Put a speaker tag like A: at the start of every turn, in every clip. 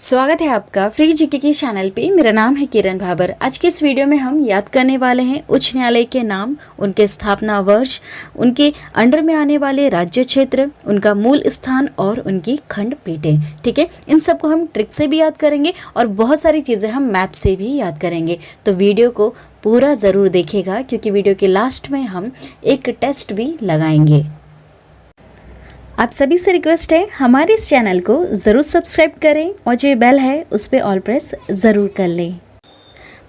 A: स्वागत है आपका फ्री जीके के चैनल पे। मेरा नाम है किरण भाबर। आज के इस वीडियो में हम याद करने वाले हैं उच्च न्यायालय के नाम, उनके स्थापना वर्ष, उनके अंडर में आने वाले राज्य क्षेत्र, उनका मूल स्थान और उनकी खंडपीठें। ठीक है, इन सबको हम ट्रिक से भी याद करेंगे और बहुत सारी चीज़ें हम मैप से भी याद करेंगे। तो वीडियो को पूरा ज़रूर देखिएगा क्योंकि वीडियो के लास्ट में हम एक टेस्ट भी लगाएंगे। आप सभी से रिक्वेस्ट है हमारे इस चैनल को ज़रूर सब्सक्राइब करें और जो बेल है उस पर ऑल प्रेस ज़रूर कर लें।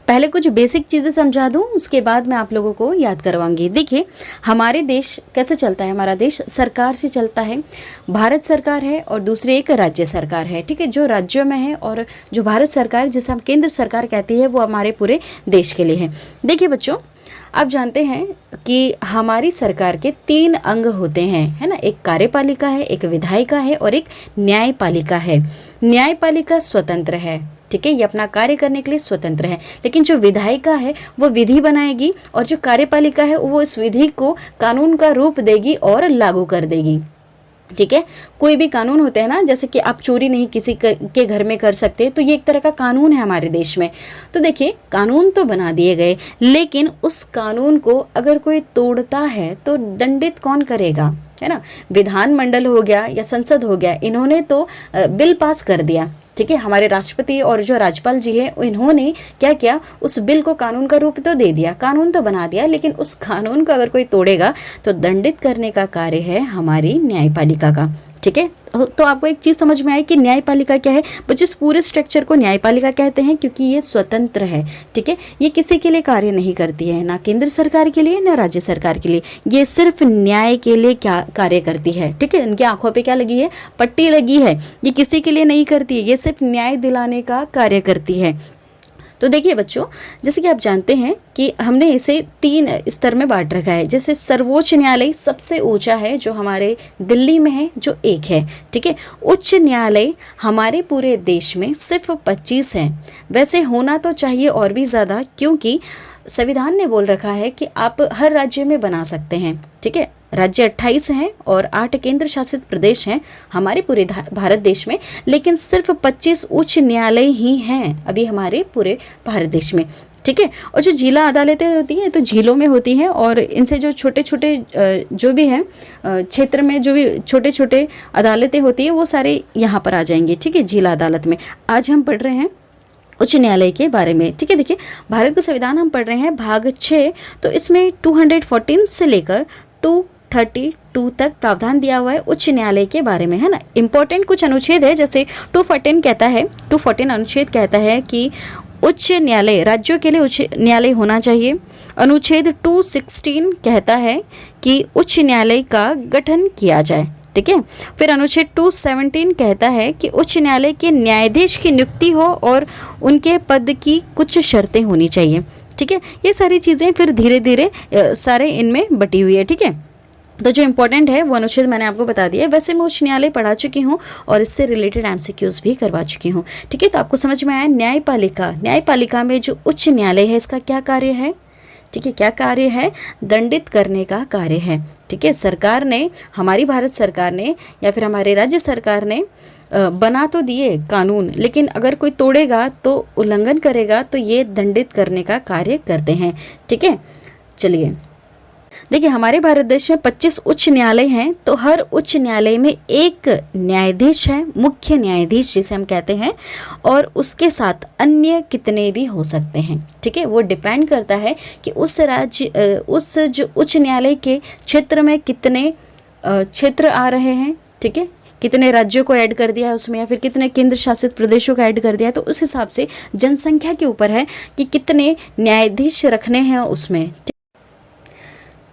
A: पहले कुछ बेसिक चीज़ें समझा दूं, उसके बाद मैं आप लोगों को याद करवाऊंगी। देखिए, हमारे देश कैसे चलता है। हमारा देश सरकार से चलता है। भारत सरकार है और दूसरी एक राज्य सरकार है। ठीक है, जो राज्यों में है और जो भारत सरकार जिसे हम केंद्र सरकार कहती है वो हमारे पूरे देश के लिए है। देखिए बच्चों, आप जानते हैं कि हमारी सरकार के 3 अंग होते हैं, है ना। एक कार्यपालिका है, एक विधायिका है और एक न्यायपालिका है। न्यायपालिका स्वतंत्र है, ठीक है, ये अपना कार्य करने के लिए स्वतंत्र है। लेकिन जो विधायिका है वो विधि बनाएगी और जो कार्यपालिका है वो इस विधि को कानून का रूप देगी और लागू कर देगी। ठीक है, कोई भी कानून होते हैं ना, जैसे कि आप चोरी नहीं किसी के घर में कर सकते, तो ये एक तरह का कानून है हमारे देश में। तो देखिए, कानून तो बना दिए गए, लेकिन उस कानून को अगर कोई तोड़ता है तो दंडित कौन करेगा, है ना। विधानमंडल हो गया या संसद हो गया, इन्होंने तो बिल पास कर दिया। ठीक है, हमारे राष्ट्रपति और जो राज्यपाल जी है इन्होंने क्या किया, उस बिल को कानून का रूप तो दे दिया, कानून तो बना दिया, लेकिन उस कानून को अगर कोई तोड़ेगा तो दंडित करने का कार्य है हमारी न्यायपालिका का। ठीक है, तो आपको एक चीज़ समझ में आई कि न्यायपालिका क्या है। बच्चों, इस पूरे स्ट्रक्चर को न्यायपालिका कहते हैं क्योंकि ये स्वतंत्र है। ठीक है, ये किसी के लिए कार्य नहीं करती है, ना केंद्र सरकार के लिए ना राज्य सरकार के लिए, ये सिर्फ न्याय के लिए क्या कार्य करती है। ठीक है, इनकी आंखों पे क्या लगी है, पट्टी लगी है। ये किसी के लिए नहीं करती है, ये सिर्फ न्याय दिलाने का कार्य करती है। तो देखिए बच्चों, जैसे कि आप जानते हैं कि हमने इसे 3 स्तर में बांट रखा है। जैसे सर्वोच्च न्यायालय सबसे ऊंचा है जो हमारे दिल्ली में है, जो 1 है। ठीक है, उच्च न्यायालय हमारे पूरे देश में सिर्फ 25 है। वैसे होना तो चाहिए और भी ज़्यादा, क्योंकि संविधान ने बोल रखा है कि आप हर राज्य में बना सकते हैं। ठीक है, राज्य 28 हैं और 8 केंद्र शासित प्रदेश हैं हमारे पूरे भारत देश में, लेकिन सिर्फ 25 उच्च न्यायालय ही हैं अभी हमारे पूरे भारत देश में। ठीक है, और जो जिला अदालतें होती हैं तो झीलों में होती हैं, और इनसे जो छोटे छोटे जो भी हैं क्षेत्र में जो भी छोटे छोटे अदालतें होती हैं वो सारे यहाँ पर आ जाएंगे। ठीक है, जिला अदालत में आज हम पढ़ रहे हैं उच्च न्यायालय के बारे में। ठीक है, देखिए, भारत का संविधान हम पढ़ रहे हैं भाग 6, तो इसमें 214 से लेकर 232 तक प्रावधान दिया हुआ है उच्च न्यायालय के बारे में, है ना। इंपॉर्टेंट कुछ अनुच्छेद है, जैसे 214 अनुच्छेद कहता है कि उच्च न्यायालय राज्यों के लिए उच्च न्यायालय होना चाहिए। अनुच्छेद 216 कहता है कि उच्च न्यायालय का गठन किया जाए। ठीक है, फिर अनुच्छेद 217 कहता है कि उच्च न्यायालय के न्यायाधीश की नियुक्ति हो और उनके पद की कुछ शर्तें होनी चाहिए। ठीक है, ये सारी चीज़ें फिर धीरे धीरे सारे इनमें बटी हुई है। ठीक है, तो जो इम्पोर्टेंट है वो अनुच्छेद मैंने आपको बता दिया है। वैसे मैं उच्च न्यायालय पढ़ा चुकी हूँ और इससे रिलेटेड MCQs भी करवा चुकी हूँ। ठीक है, तो आपको समझ में आया। न्यायपालिका में जो उच्च न्यायालय है इसका क्या कार्य है। ठीक है, क्या कार्य है, दंडित करने का कार्य है। ठीक है, सरकार ने, हमारी भारत सरकार ने या फिर हमारे राज्य सरकार ने बना तो दिए कानून, लेकिन अगर कोई तोड़ेगा तो उल्लंघन करेगा तो ये दंडित करने का कार्य करते हैं। ठीक है, चलिए देखिए, हमारे भारत देश में 25 उच्च न्यायालय हैं, तो हर उच्च न्यायालय में एक न्यायाधीश है, मुख्य न्यायाधीश जिसे हम कहते हैं, और उसके साथ अन्य कितने भी हो सकते हैं। ठीक है, वो डिपेंड करता है कि उस जो उच्च न्यायालय के क्षेत्र में कितने क्षेत्र आ रहे हैं। ठीक है, कितने राज्यों को ऐड कर दिया है उसमें, या फिर कितने केंद्र शासित प्रदेशों को ऐड कर दिया है, तो उस हिसाब से जनसंख्या के ऊपर है कि कितने न्यायाधीश रखने हैं उसमें।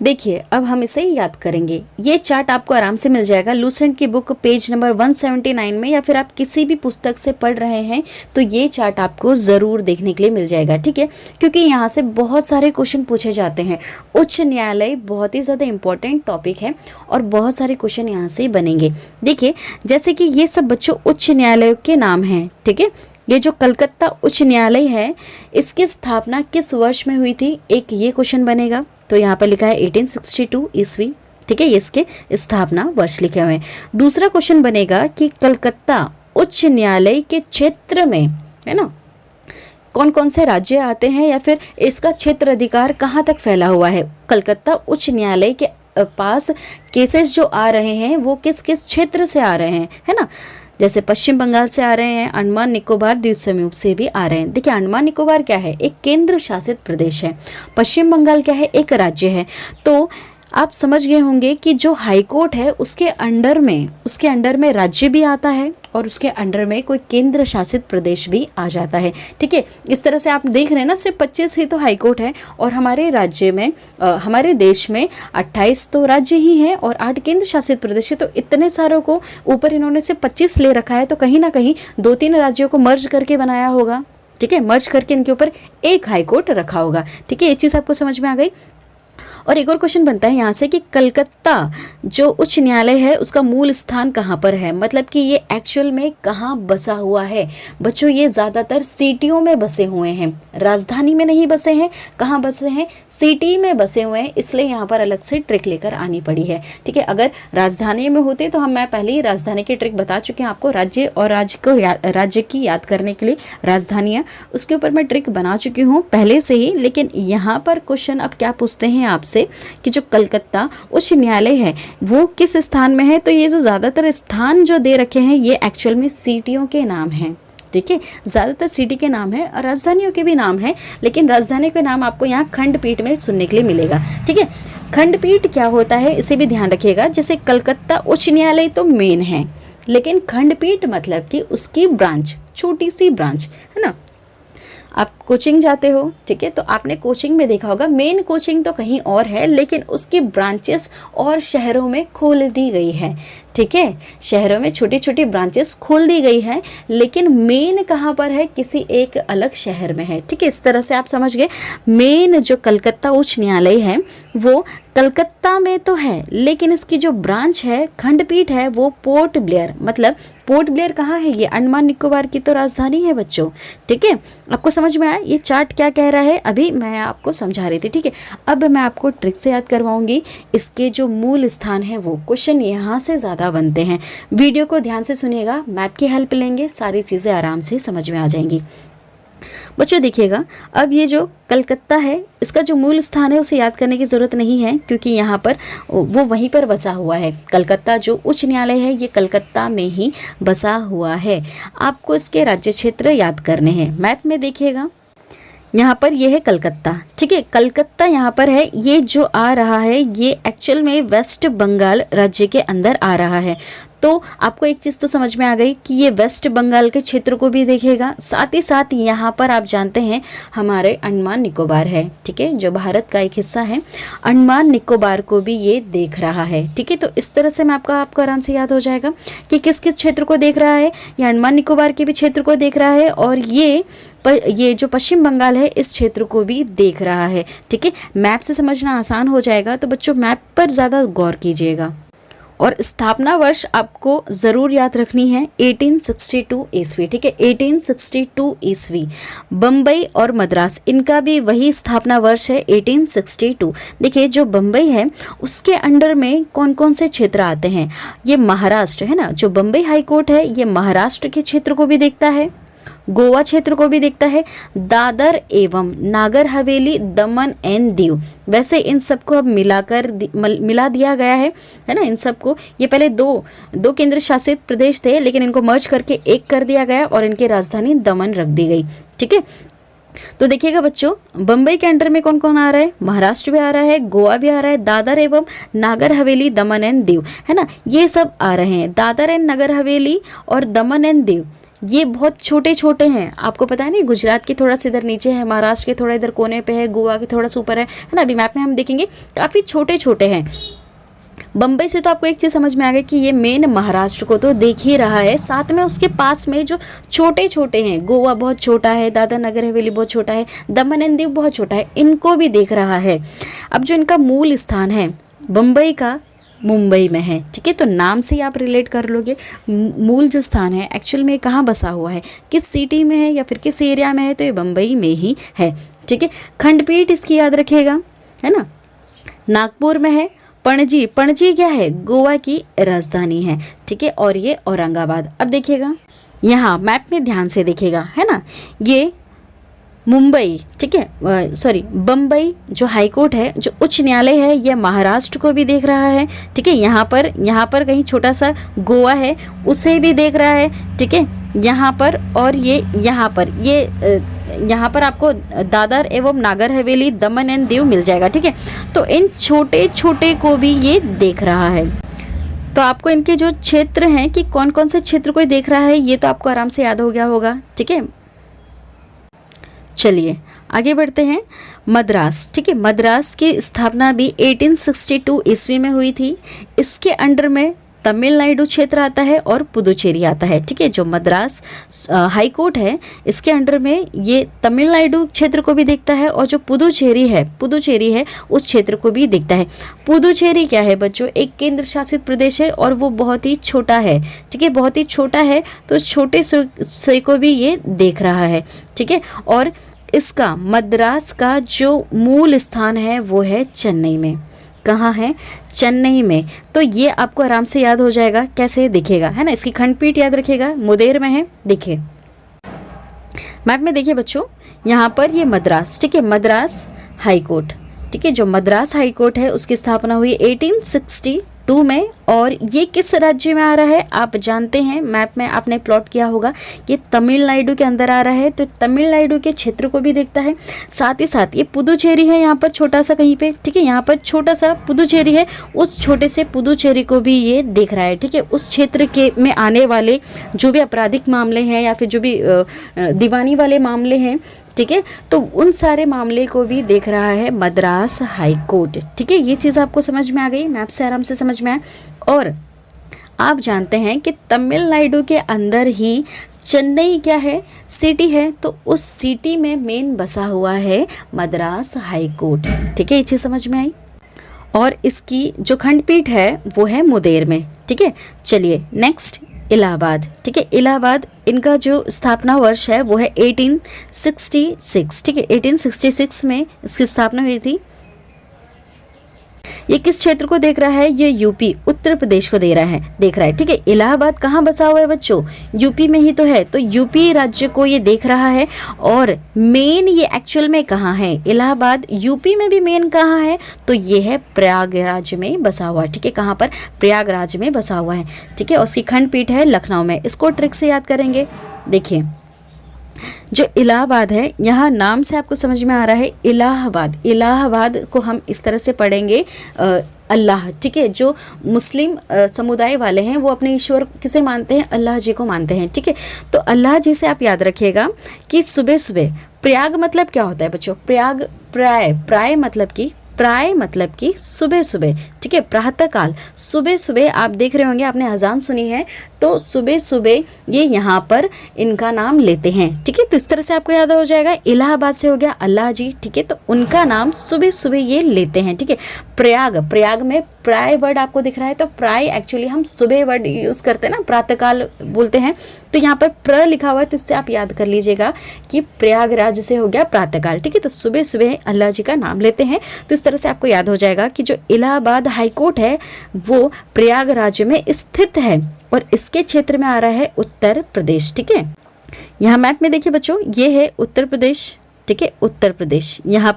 A: देखिए, अब हम इसे याद करेंगे। ये चार्ट आपको आराम से मिल जाएगा लूसेंट की बुक पेज नंबर 179 में, या फिर आप किसी भी पुस्तक से पढ़ रहे हैं तो ये चार्ट आपको ज़रूर देखने के लिए मिल जाएगा। ठीक है, क्योंकि यहाँ से बहुत सारे क्वेश्चन पूछे जाते हैं। उच्च न्यायालय बहुत ही ज़्यादा इंपॉर्टेंट टॉपिक है और बहुत सारे क्वेश्चन यहाँ से बनेंगे। देखिए, जैसे कि ये सब बच्चों उच्च न्यायालयों के नाम हैं। ठीक है, ये जो कलकत्ता उच्च न्यायालय है इसकी स्थापना किस वर्ष में हुई थी, एक ये क्वेश्चन बनेगा। तो यहाँ पर लिखा है 1862 ईस्वी। ठीक है, ये इसके स्थापना वर्ष लिखे हुए हैं। दूसरा क्वेश्चन बनेगा कि कलकत्ता उच्च न्यायालय के क्षेत्र में, है ना, कौन कौन से राज्य आते हैं या फिर इसका क्षेत्र अधिकार कहाँ तक फैला हुआ है। कलकत्ता उच्च न्यायालय के पास केसेस जो आ रहे हैं वो किस किस क्षेत्र से आ रहे हैं, है ना। जैसे पश्चिम बंगाल से आ रहे हैं, अंडमान निकोबार द्वीप समूह से भी आ रहे हैं। देखिए अंडमान निकोबार क्या है, एक केंद्र शासित प्रदेश है। पश्चिम बंगाल क्या है, एक राज्य है। तो आप समझ गए होंगे कि जो हाई कोर्ट है उसके अंडर में राज्य भी आता है और उसके अंडर में कोई केंद्र शासित प्रदेश भी आ जाता है। ठीक है, इस तरह से आप देख रहे हैं ना, सिर्फ 25 ही तो हाई कोर्ट है और हमारे राज्य में हमारे देश में 28 तो राज्य ही हैं और 8 केंद्र शासित प्रदेश है। तो इतने सारों को ऊपर इन्होंने सिर्फ 25 ले रखा है, तो कहीं ना कहीं 2-3 राज्यों को मर्ज करके बनाया होगा। ठीक है, मर्ज करके इनके ऊपर एक हाई कोर्ट रखा होगा। ठीक है, ये चीज़ आपको समझ में आ गई। और एक और क्वेश्चन बनता है यहाँ से कि कलकत्ता जो उच्च न्यायालय है उसका मूल स्थान कहाँ पर है, मतलब कि ये एक्चुअल में कहाँ बसा हुआ है। बच्चों ये ज़्यादातर सिटियों में बसे हुए हैं, राजधानी में नहीं बसे हैं। कहाँ बसे हैं, सिटी में बसे हुए हैं, इसलिए यहाँ पर अलग से ट्रिक लेकर आनी पड़ी है। ठीक है, अगर राजधानी में होते तो मैं पहले ही राजधानी की ट्रिक बता चुके हैं आपको। राज्य और राज्य की याद करने के लिए राजधानियाँ, उसके ऊपर मैं ट्रिक बना चुकी हूँ पहले से ही। लेकिन यहाँ पर क्वेश्चन अब क्या पूछते हैं आपसे कि जो कलकत्ता उच्च न्यायालय है वो किस स्थान में है। तो ये जो ज़्यादातर स्थान जो दे रखे हैं ये एक्चुअल में सिटियों के नाम हैं। ठीक है, ज़्यादातर सिटी के नाम है और राजधानियों के भी नाम है, लेकिन राजधानी के नाम आपको यहाँ खंडपीठ में सुनने के लिए मिलेगा। ठीक है, खंडपीठ क्या होता है इसे भी ध्यान रखिएगा। जैसे कलकत्ता उच्च न्यायालय तो मेन है, लेकिन खंडपीठ मतलब कि उसकी ब्रांच, छोटी सी ब्रांच, है ना। आप कोचिंग जाते हो, ठीक है, तो आपने कोचिंग में देखा होगा मेन कोचिंग तो कहीं और है, लेकिन उसकी ब्रांचेस और शहरों में खोल दी गई है। ठीक है, शहरों में छोटी छोटी ब्रांचेस खोल दी गई है, लेकिन मेन कहाँ पर है, किसी एक अलग शहर में है। ठीक है, इस तरह से आप समझ गए। मेन जो कलकत्ता उच्च न्यायालय है वो कलकत्ता में तो है, लेकिन इसकी जो ब्रांच है, खंडपीठ है, वो पोर्ट ब्लेयर, मतलब पोर्ट ब्लेयर कहाँ है, ये अंडमान निकोबार की तो राजधानी है बच्चों। ठीक है, आपको समझ में आया ये चार्ट क्या कह रहा है, अभी मैं आपको समझा रही थी। ठीक है, अब मैं आपको ट्रिक से याद करवाऊंगी इसके जो मूल स्थान है वो। क्वेश्चन यहाँ से ज़्यादा बनते हैं, वीडियो को ध्यान से सुनिएगा, मैप की हेल्प लेंगे, सारी चीज़ें आराम से समझ में आ जाएंगी। बच्चों देखिएगा, अब ये जो कलकत्ता है इसका जो मूल स्थान है उसे याद करने की ज़रूरत नहीं है, क्योंकि यहाँ पर वो वहीं पर बसा हुआ है। कलकत्ता जो उच्च न्यायालय है ये कलकत्ता में ही बसा हुआ है। आपको इसके राज्य क्षेत्र याद करने हैं। मैप में देखिएगा, यहाँ पर ये है कलकत्ता। ठीक है, कलकत्ता यहाँ पर है। ये जो आ रहा है ये एक्चुअल में वेस्ट बंगाल राज्य के अंदर आ रहा है। तो आपको एक चीज़ तो समझ में आ गई कि ये वेस्ट बंगाल के क्षेत्र को भी देखेगा, साथ ही साथ यहाँ पर आप जानते हैं हमारे अंडमान निकोबार है। ठीक है, जो भारत का एक हिस्सा है, अंडमान निकोबार को भी ये देख रहा है। ठीक है, तो इस तरह से मैं आपको आराम से याद हो जाएगा कि किस किस क्षेत्र को देख रहा है। ये अंडमान निकोबार के भी क्षेत्र को देख रहा है और ये जो पश्चिम बंगाल है इस क्षेत्र को भी देख रहा है। ठीक है, मैप से समझना आसान हो जाएगा, तो बच्चों मैप पर ज़्यादा गौर कीजिएगा। और स्थापना वर्ष आपको ज़रूर याद रखनी है 1862 ईस्वी। ठीक है, 1862 ईस्वी। बम्बई और मद्रास इनका भी वही स्थापना वर्ष है 1862। देखिए जो बम्बई है उसके अंडर में कौन कौन से क्षेत्र आते हैं, ये महाराष्ट्र है ना। जो बम्बई हाई कोर्ट है ये महाराष्ट्र के क्षेत्र को भी देखता है, गोवा क्षेत्र को भी देखता है, दादर एवं नागर हवेली, दमन एंड दीव। वैसे इन सबको अब मिला दिया गया है ना इन सबको। ये पहले दो केंद्र शासित प्रदेश थे, लेकिन इनको मर्ज करके एक कर दिया गया और इनकी राजधानी दमन रख दी गई। ठीक है, तो देखिएगा बच्चों, बम्बई के अंडर में कौन कौन आ रहा है, महाराष्ट्र भी आ रहा है, गोवा भी आ रहा है, दादर एवं नागर हवेली, दमन एंड दीव, है ना, ये सब आ रहे हैं। दादर एंड नगर हवेली और दमन एंड दीव ये बहुत छोटे छोटे हैं। आपको पता है नहीं, गुजरात की थोड़ा सा इधर नीचे है, महाराष्ट्र के थोड़ा इधर कोने पे है, गोवा के थोड़ा सा ऊपर है ना। अभी मैप में हम देखेंगे काफ़ी छोटे छोटे हैं। बम्बई से तो आपको एक चीज़ समझ में आ गई कि ये मेन महाराष्ट्र को तो देख ही रहा है, साथ में उसके पास में जो छोटे छोटे हैं, गोवा बहुत छोटा है, दादर नगर हवेली बहुत छोटा है, दमन एंड दीव बहुत छोटा है, इनको भी देख रहा है। अब जो इनका मूल स्थान है बम्बई का, मुंबई में है। ठीक है, तो नाम से ही आप रिलेट कर लोगे मूल जो स्थान है एक्चुअल में कहाँ बसा हुआ है, किस सिटी में है या फिर किस एरिया में है, तो ये बम्बई में ही है। ठीक है, खंडपीठ इसकी याद रखिएगा, है ना, नागपुर में है। पणजी, पणजी क्या है, गोवा की राजधानी है। ठीक है, और ये औरंगाबाद। अब देखिएगा यहाँ मैप में ध्यान से देखिएगा, है ना, ये मुंबई, ठीक है, सॉरी बम्बई जो हाई कोर्ट है, जो उच्च न्यायालय है, यह महाराष्ट्र को भी देख रहा है, ठीक है। यहाँ पर कहीं छोटा सा गोवा है, उसे भी देख रहा है, ठीक है, यहाँ पर। और ये यहाँ पर आपको दादर एवं नागर हवेली, दमन एंड दीव मिल जाएगा, ठीक है। तो इन छोटे छोटे को भी ये देख रहा है। तो आपको इनके जो क्षेत्र हैं कि कौन कौन से क्षेत्र को देख रहा है, ये तो आपको आराम से याद हो गया होगा, ठीक है। चलिए आगे बढ़ते हैं। मद्रास, ठीक है, मद्रास की स्थापना भी 1862 ईस्वी में हुई थी। इसके अंडर में तमिलनाडु क्षेत्र आता है और पुदुचेरी आता है, ठीक है। जो मद्रास हाई कोर्ट है, इसके अंडर में ये तमिलनाडु क्षेत्र को भी देखता है और जो पुदुचेरी है उस क्षेत्र को भी देखता है। पुदुचेरी क्या है बच्चों, एक केंद्र शासित प्रदेश है और वो बहुत ही छोटा है, ठीक है, बहुत ही छोटा है। तो छोटे से को भी ये देख रहा है, ठीक है। और इसका मद्रास का जो मूल स्थान है वो है चेन्नई में। कहाँ है? चेन्नई में। तो ये आपको आराम से याद हो जाएगा, कैसे दिखेगा, है ना। इसकी खंडपीठ याद रखिएगा, मुदेर में है। देखिए मैप में, देखिए बच्चों, यहाँ पर ये मद्रास, ठीक है, मद्रास हाई कोर्ट, ठीक है। जो मद्रास हाई कोर्ट है उसकी स्थापना हुई 1862 में। और ये किस राज्य में आ रहा है आप जानते हैं, मैप में आपने प्लॉट किया होगा, ये तमिलनाडु के अंदर आ रहा है। तो तमिलनाडु के क्षेत्र को भी देखता है। साथ ही साथ ये पुदुचेरी है यहाँ पर छोटा सा कहीं पे, ठीक है, यहाँ पर छोटा सा पुदुचेरी है, उस छोटे से पुदुचेरी को भी ये देख रहा है, ठीक है। उस क्षेत्र के में आने वाले जो भी आपराधिक मामले हैं या फिर जो भी दीवानी वाले मामले हैं, ठीक है, तो उन सारे मामले को भी देख रहा है मद्रास हाई कोर्ट, ठीक है। ये चीज़ आपको समझ में आ गई, मैप से आराम से समझ में आया। और आप जानते हैं कि तमिलनाडु के अंदर ही चेन्नई क्या है, सिटी है, तो उस सिटी में मेन बसा हुआ है मद्रास हाई कोर्ट, ठीक है। ये चीज़ समझ में आई। और इसकी जो खंडपीठ है वो है मुदेर में, ठीक है। चलिए नेक्स्ट, इलाहाबाद, ठीक है। इलाहाबाद, इनका जो स्थापना वर्ष है वो है 1866, ठीक है, 1866 में इसकी स्थापना हुई थी। ये किस क्षेत्र को देख रहा है? ये यूपी, उत्तर प्रदेश को देख रहा है, ठीक है। इलाहाबाद कहाँ बसा हुआ है बच्चों? यूपी में ही तो है, तो यूपी राज्य को ये देख रहा है। और मेन ये एक्चुअल में कहाँ है? इलाहाबाद यूपी में भी मेन कहाँ है? तो ये है प्रयागराज में बसा हुआ है, ठीक है। कहाँ पर? प्रयागराज में बसा हुआ है, ठीक है। उसकी खंडपीठ है लखनऊ में। इसको ट्रिक से याद करेंगे। देखिए जो इलाहाबाद है, यहाँ नाम से आपको समझ में आ रहा है इलाहाबाद। इलाहाबाद को हम इस तरह से पढ़ेंगे अल्लाह, ठीक है। जो मुस्लिम समुदाय वाले हैं वो अपने ईश्वर किसे मानते हैं? अल्लाह जी को मानते हैं, ठीक है। तो अल्लाह जी से आप याद रखिएगा कि सुबह सुबह, प्रयाग मतलब क्या होता है बच्चों? प्रयाग, प्राय मतलब कि सुबह सुबह, ठीक है, प्रातः काल। सुबह सुबह आप देख रहे होंगे, आपने अजान सुनी है, तो सुबह सुबह ये यहाँ पर इनका नाम लेते हैं, ठीक है। तो इस तरह से आपको याद हो जाएगा, इलाहाबाद से हो गया अल्लाह जी, ठीक है, तो उनका नाम सुबह सुबह ये लेते हैं, ठीक है। प्रयाग में प्राय वर्ड आपको दिख रहा है, तो प्राय एक्चुअली हम सुबह वर्ड यूज़ करते हैं ना, प्रातःकाल बोलते हैं, तो यहाँ पर प्र लिखा हुआ है, तो इससे आप याद कर लीजिएगा कि प्रयागराज से हो गया प्रातःकाल, ठीक है। तो सुबह सुबह अल्लाह जी का नाम लेते हैं, तो इस तरह से आपको याद हो जाएगा कि जो इलाहाबाद हाई कोर्ट है वो प्रयागराज में स्थित है और इसके क्षेत्र में आ रहा है उत्तर प्रदेश, ठीक है। यहाँ मैप में देखिए बच्चों, ये है उत्तर प्रदेश, ठीक है, उत्तर प्रदेश। यहाँ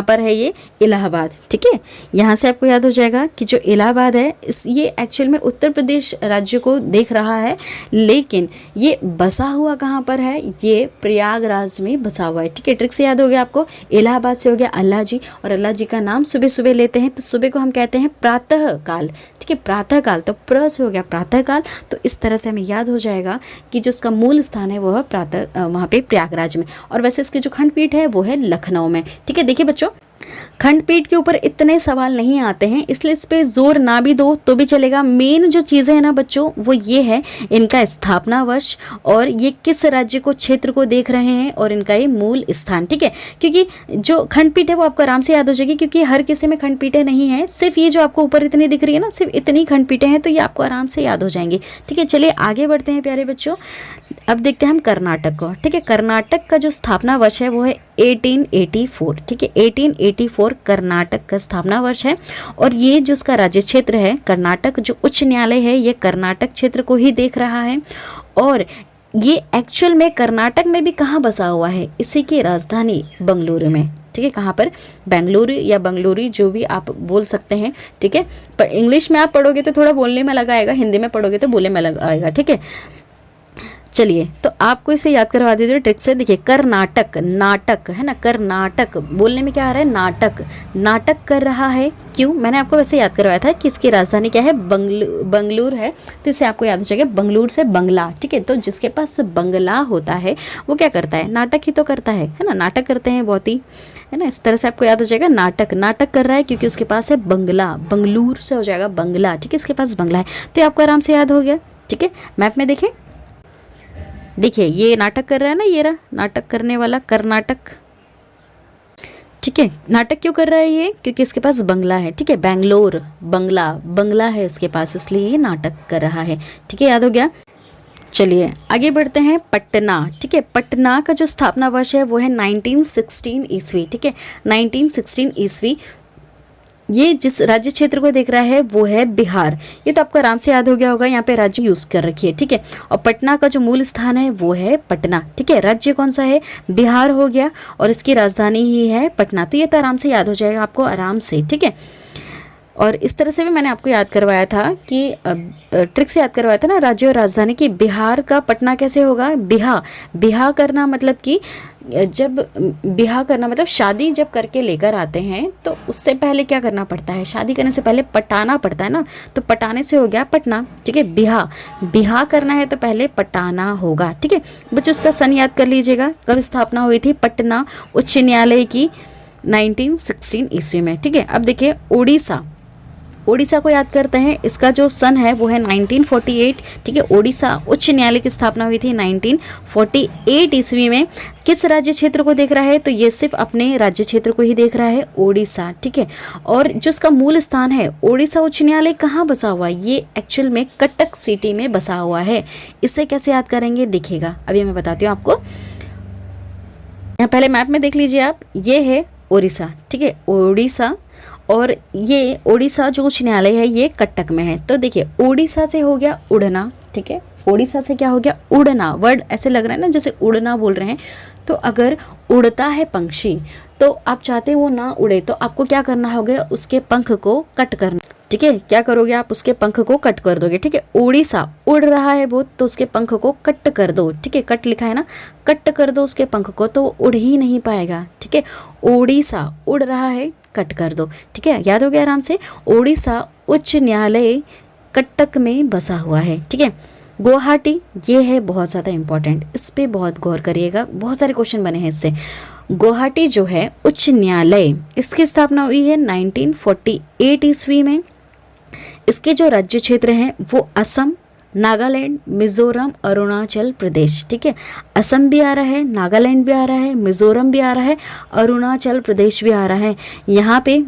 A: पर है ये इलाहाबाद, ठीक है। यहाँ से आपको याद हो जाएगा कि जो इलाहाबाद है ये एक्चुअल में उत्तर प्रदेश राज्य को देख रहा है, लेकिन ये बसा हुआ कहाँ पर है? ये प्रयागराज में बसा हुआ है, ठीक है। ट्रिक से याद हो गया आपको, इलाहाबाद से हो गया अल्लाह जी, और अल्लाह जी का नाम सुबह सुबह लेते हैं, तो सुबह को हम कहते हैं प्रातः काल, ठीक है, प्रातः काल। तो प्र से हो गया प्रातः काल, तो इस तरह से हमें याद हो जाएगा कि जो उसका मूल स्थान है वो है वहाँ पे प्रयागराज में। और वैसे इसकी जो खंडपीठ है वो है लखनऊ में, ठीक है। देखिए बच्चों, खंडपीठ के ऊपर इतने सवाल नहीं आते हैं, इसलिए इस पे जोर ना भी दो तो भी चलेगा। मेन जो चीज़ें हैं ना बच्चों, वो ये है इनका स्थापना वर्ष और ये किस राज्य को, क्षेत्र को देख रहे हैं, और इनका ये मूल स्थान, ठीक है। क्योंकि जो खंडपीठ है वो आपको आराम से याद हो जाएगी, क्योंकि हर किसी में खंडपीठें नहीं है, सिर्फ ये जो आपको ऊपर इतनी दिख रही है ना, सिर्फ इतनी खंडपीठें हैं, तो ये आपको आराम से याद हो जाएंगी, ठीक है। चलिए आगे बढ़ते हैं प्यारे बच्चों। अब देखते हैं हम कर्नाटक को, ठीक है। कर्नाटक का जो स्थापना वर्ष है वो है 1884, ठीक है, 1884 कर्नाटक का स्थापना वर्ष है। और ये जो उसका राज्य क्षेत्र है कर्नाटक, जो उच्च न्यायालय है ये कर्नाटक क्षेत्र को ही देख रहा है। और ये एक्चुअल में कर्नाटक में भी कहाँ बसा हुआ है, इसी की राजधानी बंगलुरु में। ठीक है, कहाँ पर, बेंगलुरु या बंगलुरु जो भी आप बोल सकते हैं। ठीक है, पर इंग्लिश में आप पढ़ोगे तो थोड़ा बोलने में लगा आएगा, हिंदी में पढ़ोगे तो बोलने में लगा आएगा। ठीक है, चलिए तो आपको इसे याद करवा दीजिए ट्रिक से। देखिए कर्नाटक, नाटक है ना, कर्नाटक बोलने में क्या आ रहा है, नाटक, नाटक कर रहा है। क्यों, मैंने आपको वैसे याद करवाया था कि इसकी राजधानी क्या है, बंगलुरु है, तो इससे आपको याद हो जाएगा बंगलुरु से बंगला। ठीक है, तो जिसके पास बंगला होता है वो क्या करता है, नाटक ही तो करता है ना, नाटक करते हैं बहुत ही, है ना। इस तरह से आपको याद हो जाएगा नाटक, नाटक कर रहा है क्योंकि उसके पास है बंगला, बंगलुरु से हो जाएगा बंगला। ठीक है, इसके पास बंगला है, तो ये आपको आराम से याद हो गया। ठीक है, मैप में देखें, देखिए ये नाटक कर रहा है ना, ये रहा नाटक करने वाला, कर्नाटक। ठीक है, नाटक क्यों कर रहा है ये, क्योंकि इसके पास बंगला है। ठीक है, बेंगलोर, बंगला, बंगला है इसके पास, इसलिए ये नाटक कर रहा है। ठीक है, याद हो गया। चलिए आगे बढ़ते हैं, पटना। ठीक है, पटना का जो स्थापना वर्ष है वो है 1916 ईस्वी। ठीक है, 1916 ईस्वी। ये जिस राज्य क्षेत्र को देख रहा है वो है बिहार। ये तो आपको आराम से याद हो गया होगा, यहाँ पे राज्य यूज कर रखी है। ठीक है, और पटना का जो मूल स्थान है वो है पटना। ठीक है, राज्य कौन सा है, बिहार हो गया, और इसकी राजधानी ही है पटना। तो ये तो आराम से याद हो जाएगा आपको, आराम से। ठीक है, और इस तरह से भी मैंने आपको याद करवाया था कि ट्रिक से याद करवाया था ना, राज्य और राजधानी की। बिहार का पटना कैसे होगा, बिहा, बिहा करना मतलब कि जब बिहा करना मतलब शादी जब करके लेकर आते हैं तो उससे पहले क्या करना पड़ता है, शादी करने से पहले पटाना पड़ता है ना, तो पटाने से हो गया पटना। ठीक है, बिहा, बिहा करना है तो पहले पटाना होगा। ठीक है बच्चों, उसका सन याद कर लीजिएगा, कब स्थापना हुई थी पटना उच्च न्यायालय की, 1916 ईस्वी में। ठीक है, अब देखिए उड़ीसा, ओडिशा को याद करते हैं, इसका जो सन है वो है 1948। ठीक है, ओडिशा उच्च न्यायालय की स्थापना हुई थी 1948 ईस्वी में। किस राज्य क्षेत्र को देख रहा है, तो ये सिर्फ अपने राज्य क्षेत्र को ही देख रहा है, ओडिशा। ठीक है, और जो इसका मूल स्थान है, ओडिशा उच्च न्यायालय कहाँ बसा हुआ है, ये एक्चुअल में कटक सिटी में बसा हुआ है। इसे कैसे याद करेंगे देखिएगा, अभी मैं बताती हूँ आपको। यहाँ पहले मैप में देख लीजिए आप, ये है ओडिशा। ठीक है, ओडिशा, और ये ओडिशा जो उच्च न्यायालय है ये कटक में है। तो देखिए ओडिशा से हो गया उड़ना। ठीक है, ओडिशा से क्या हो गया, उड़ना। वर्ड ऐसे लग रहा है ना जैसे उड़ना बोल रहे हैं, तो अगर उड़ता है पंछी तो आप चाहते हैं वो ना उड़े, तो आपको क्या करना होगा, उसके पंख को कट करना। ठीक है, क्या करोगे आप, उसके पंख को कट कर दोगे। ठीक है, ओडिशा उड़ रहा है वो, तो उसके पंख को कट कर दो। ठीक है, कट लिखा है ना, कट कर दो उसके पंख को, तो उड़ ही नहीं पाएगा। ठीक है, ओडिशा उड़ रहा है, कट कर दो। ठीक है, याद हो गया आराम से। ओडिशा उच्च न्यायालय कटक में बसा हुआ है। ठीक है, गुवाहाटी, ये है बहुत ज़्यादा इंपॉर्टेंट, इस पे बहुत गौर करिएगा, बहुत सारे क्वेश्चन बने हैं इससे। गुवाहाटी जो है उच्च न्यायालय, इसकी स्थापना हुई है 1948 ईस्वी में। इसके जो राज्य क्षेत्र हैं वो असम, नागालैंड, मिजोरम, अरुणाचल प्रदेश। ठीक है, असम भी आ रहा है, नागालैंड भी आ रहा है, मिजोरम भी आ रहा है, अरुणाचल प्रदेश भी आ रहा है यहाँ पे।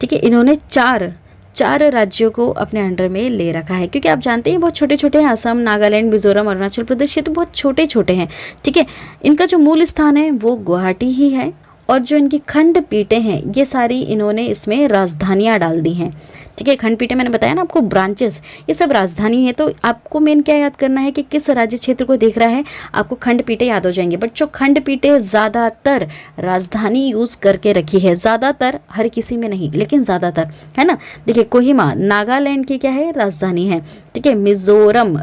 A: ठीक है, इन्होंने चार राज्यों को अपने अंडर में ले रखा है, क्योंकि आप जानते हैं बहुत छोटे छोटे हैं, असम, नागालैंड, मिजोरम, अरुणाचल प्रदेश, ये तो बहुत छोटे छोटे हैं। ठीक है, इनका जो मूल स्थान है वो गुवाहाटी ही है, और जो इनकी खंडपीठें हैं ये सारी इन्होंने इसमें राजधानियाँ डाल दी हैं। ठीक है, खंडपीठें मैंने बताया ना आपको, ब्रांचेस, ये सब राजधानी है। तो आपको मेन क्या याद करना है कि किस राज्य क्षेत्र को देख रहा है, आपको खंडपीठें याद हो जाएंगे। बट जो खंडपीठें ज़्यादातर राजधानी यूज़ करके रखी है, ज़्यादातर, हर किसी में नहीं लेकिन ज़्यादातर, है ना। देखिए कोहिमा नागालैंड की क्या है, राजधानी है। ठीक है, मिजोरम,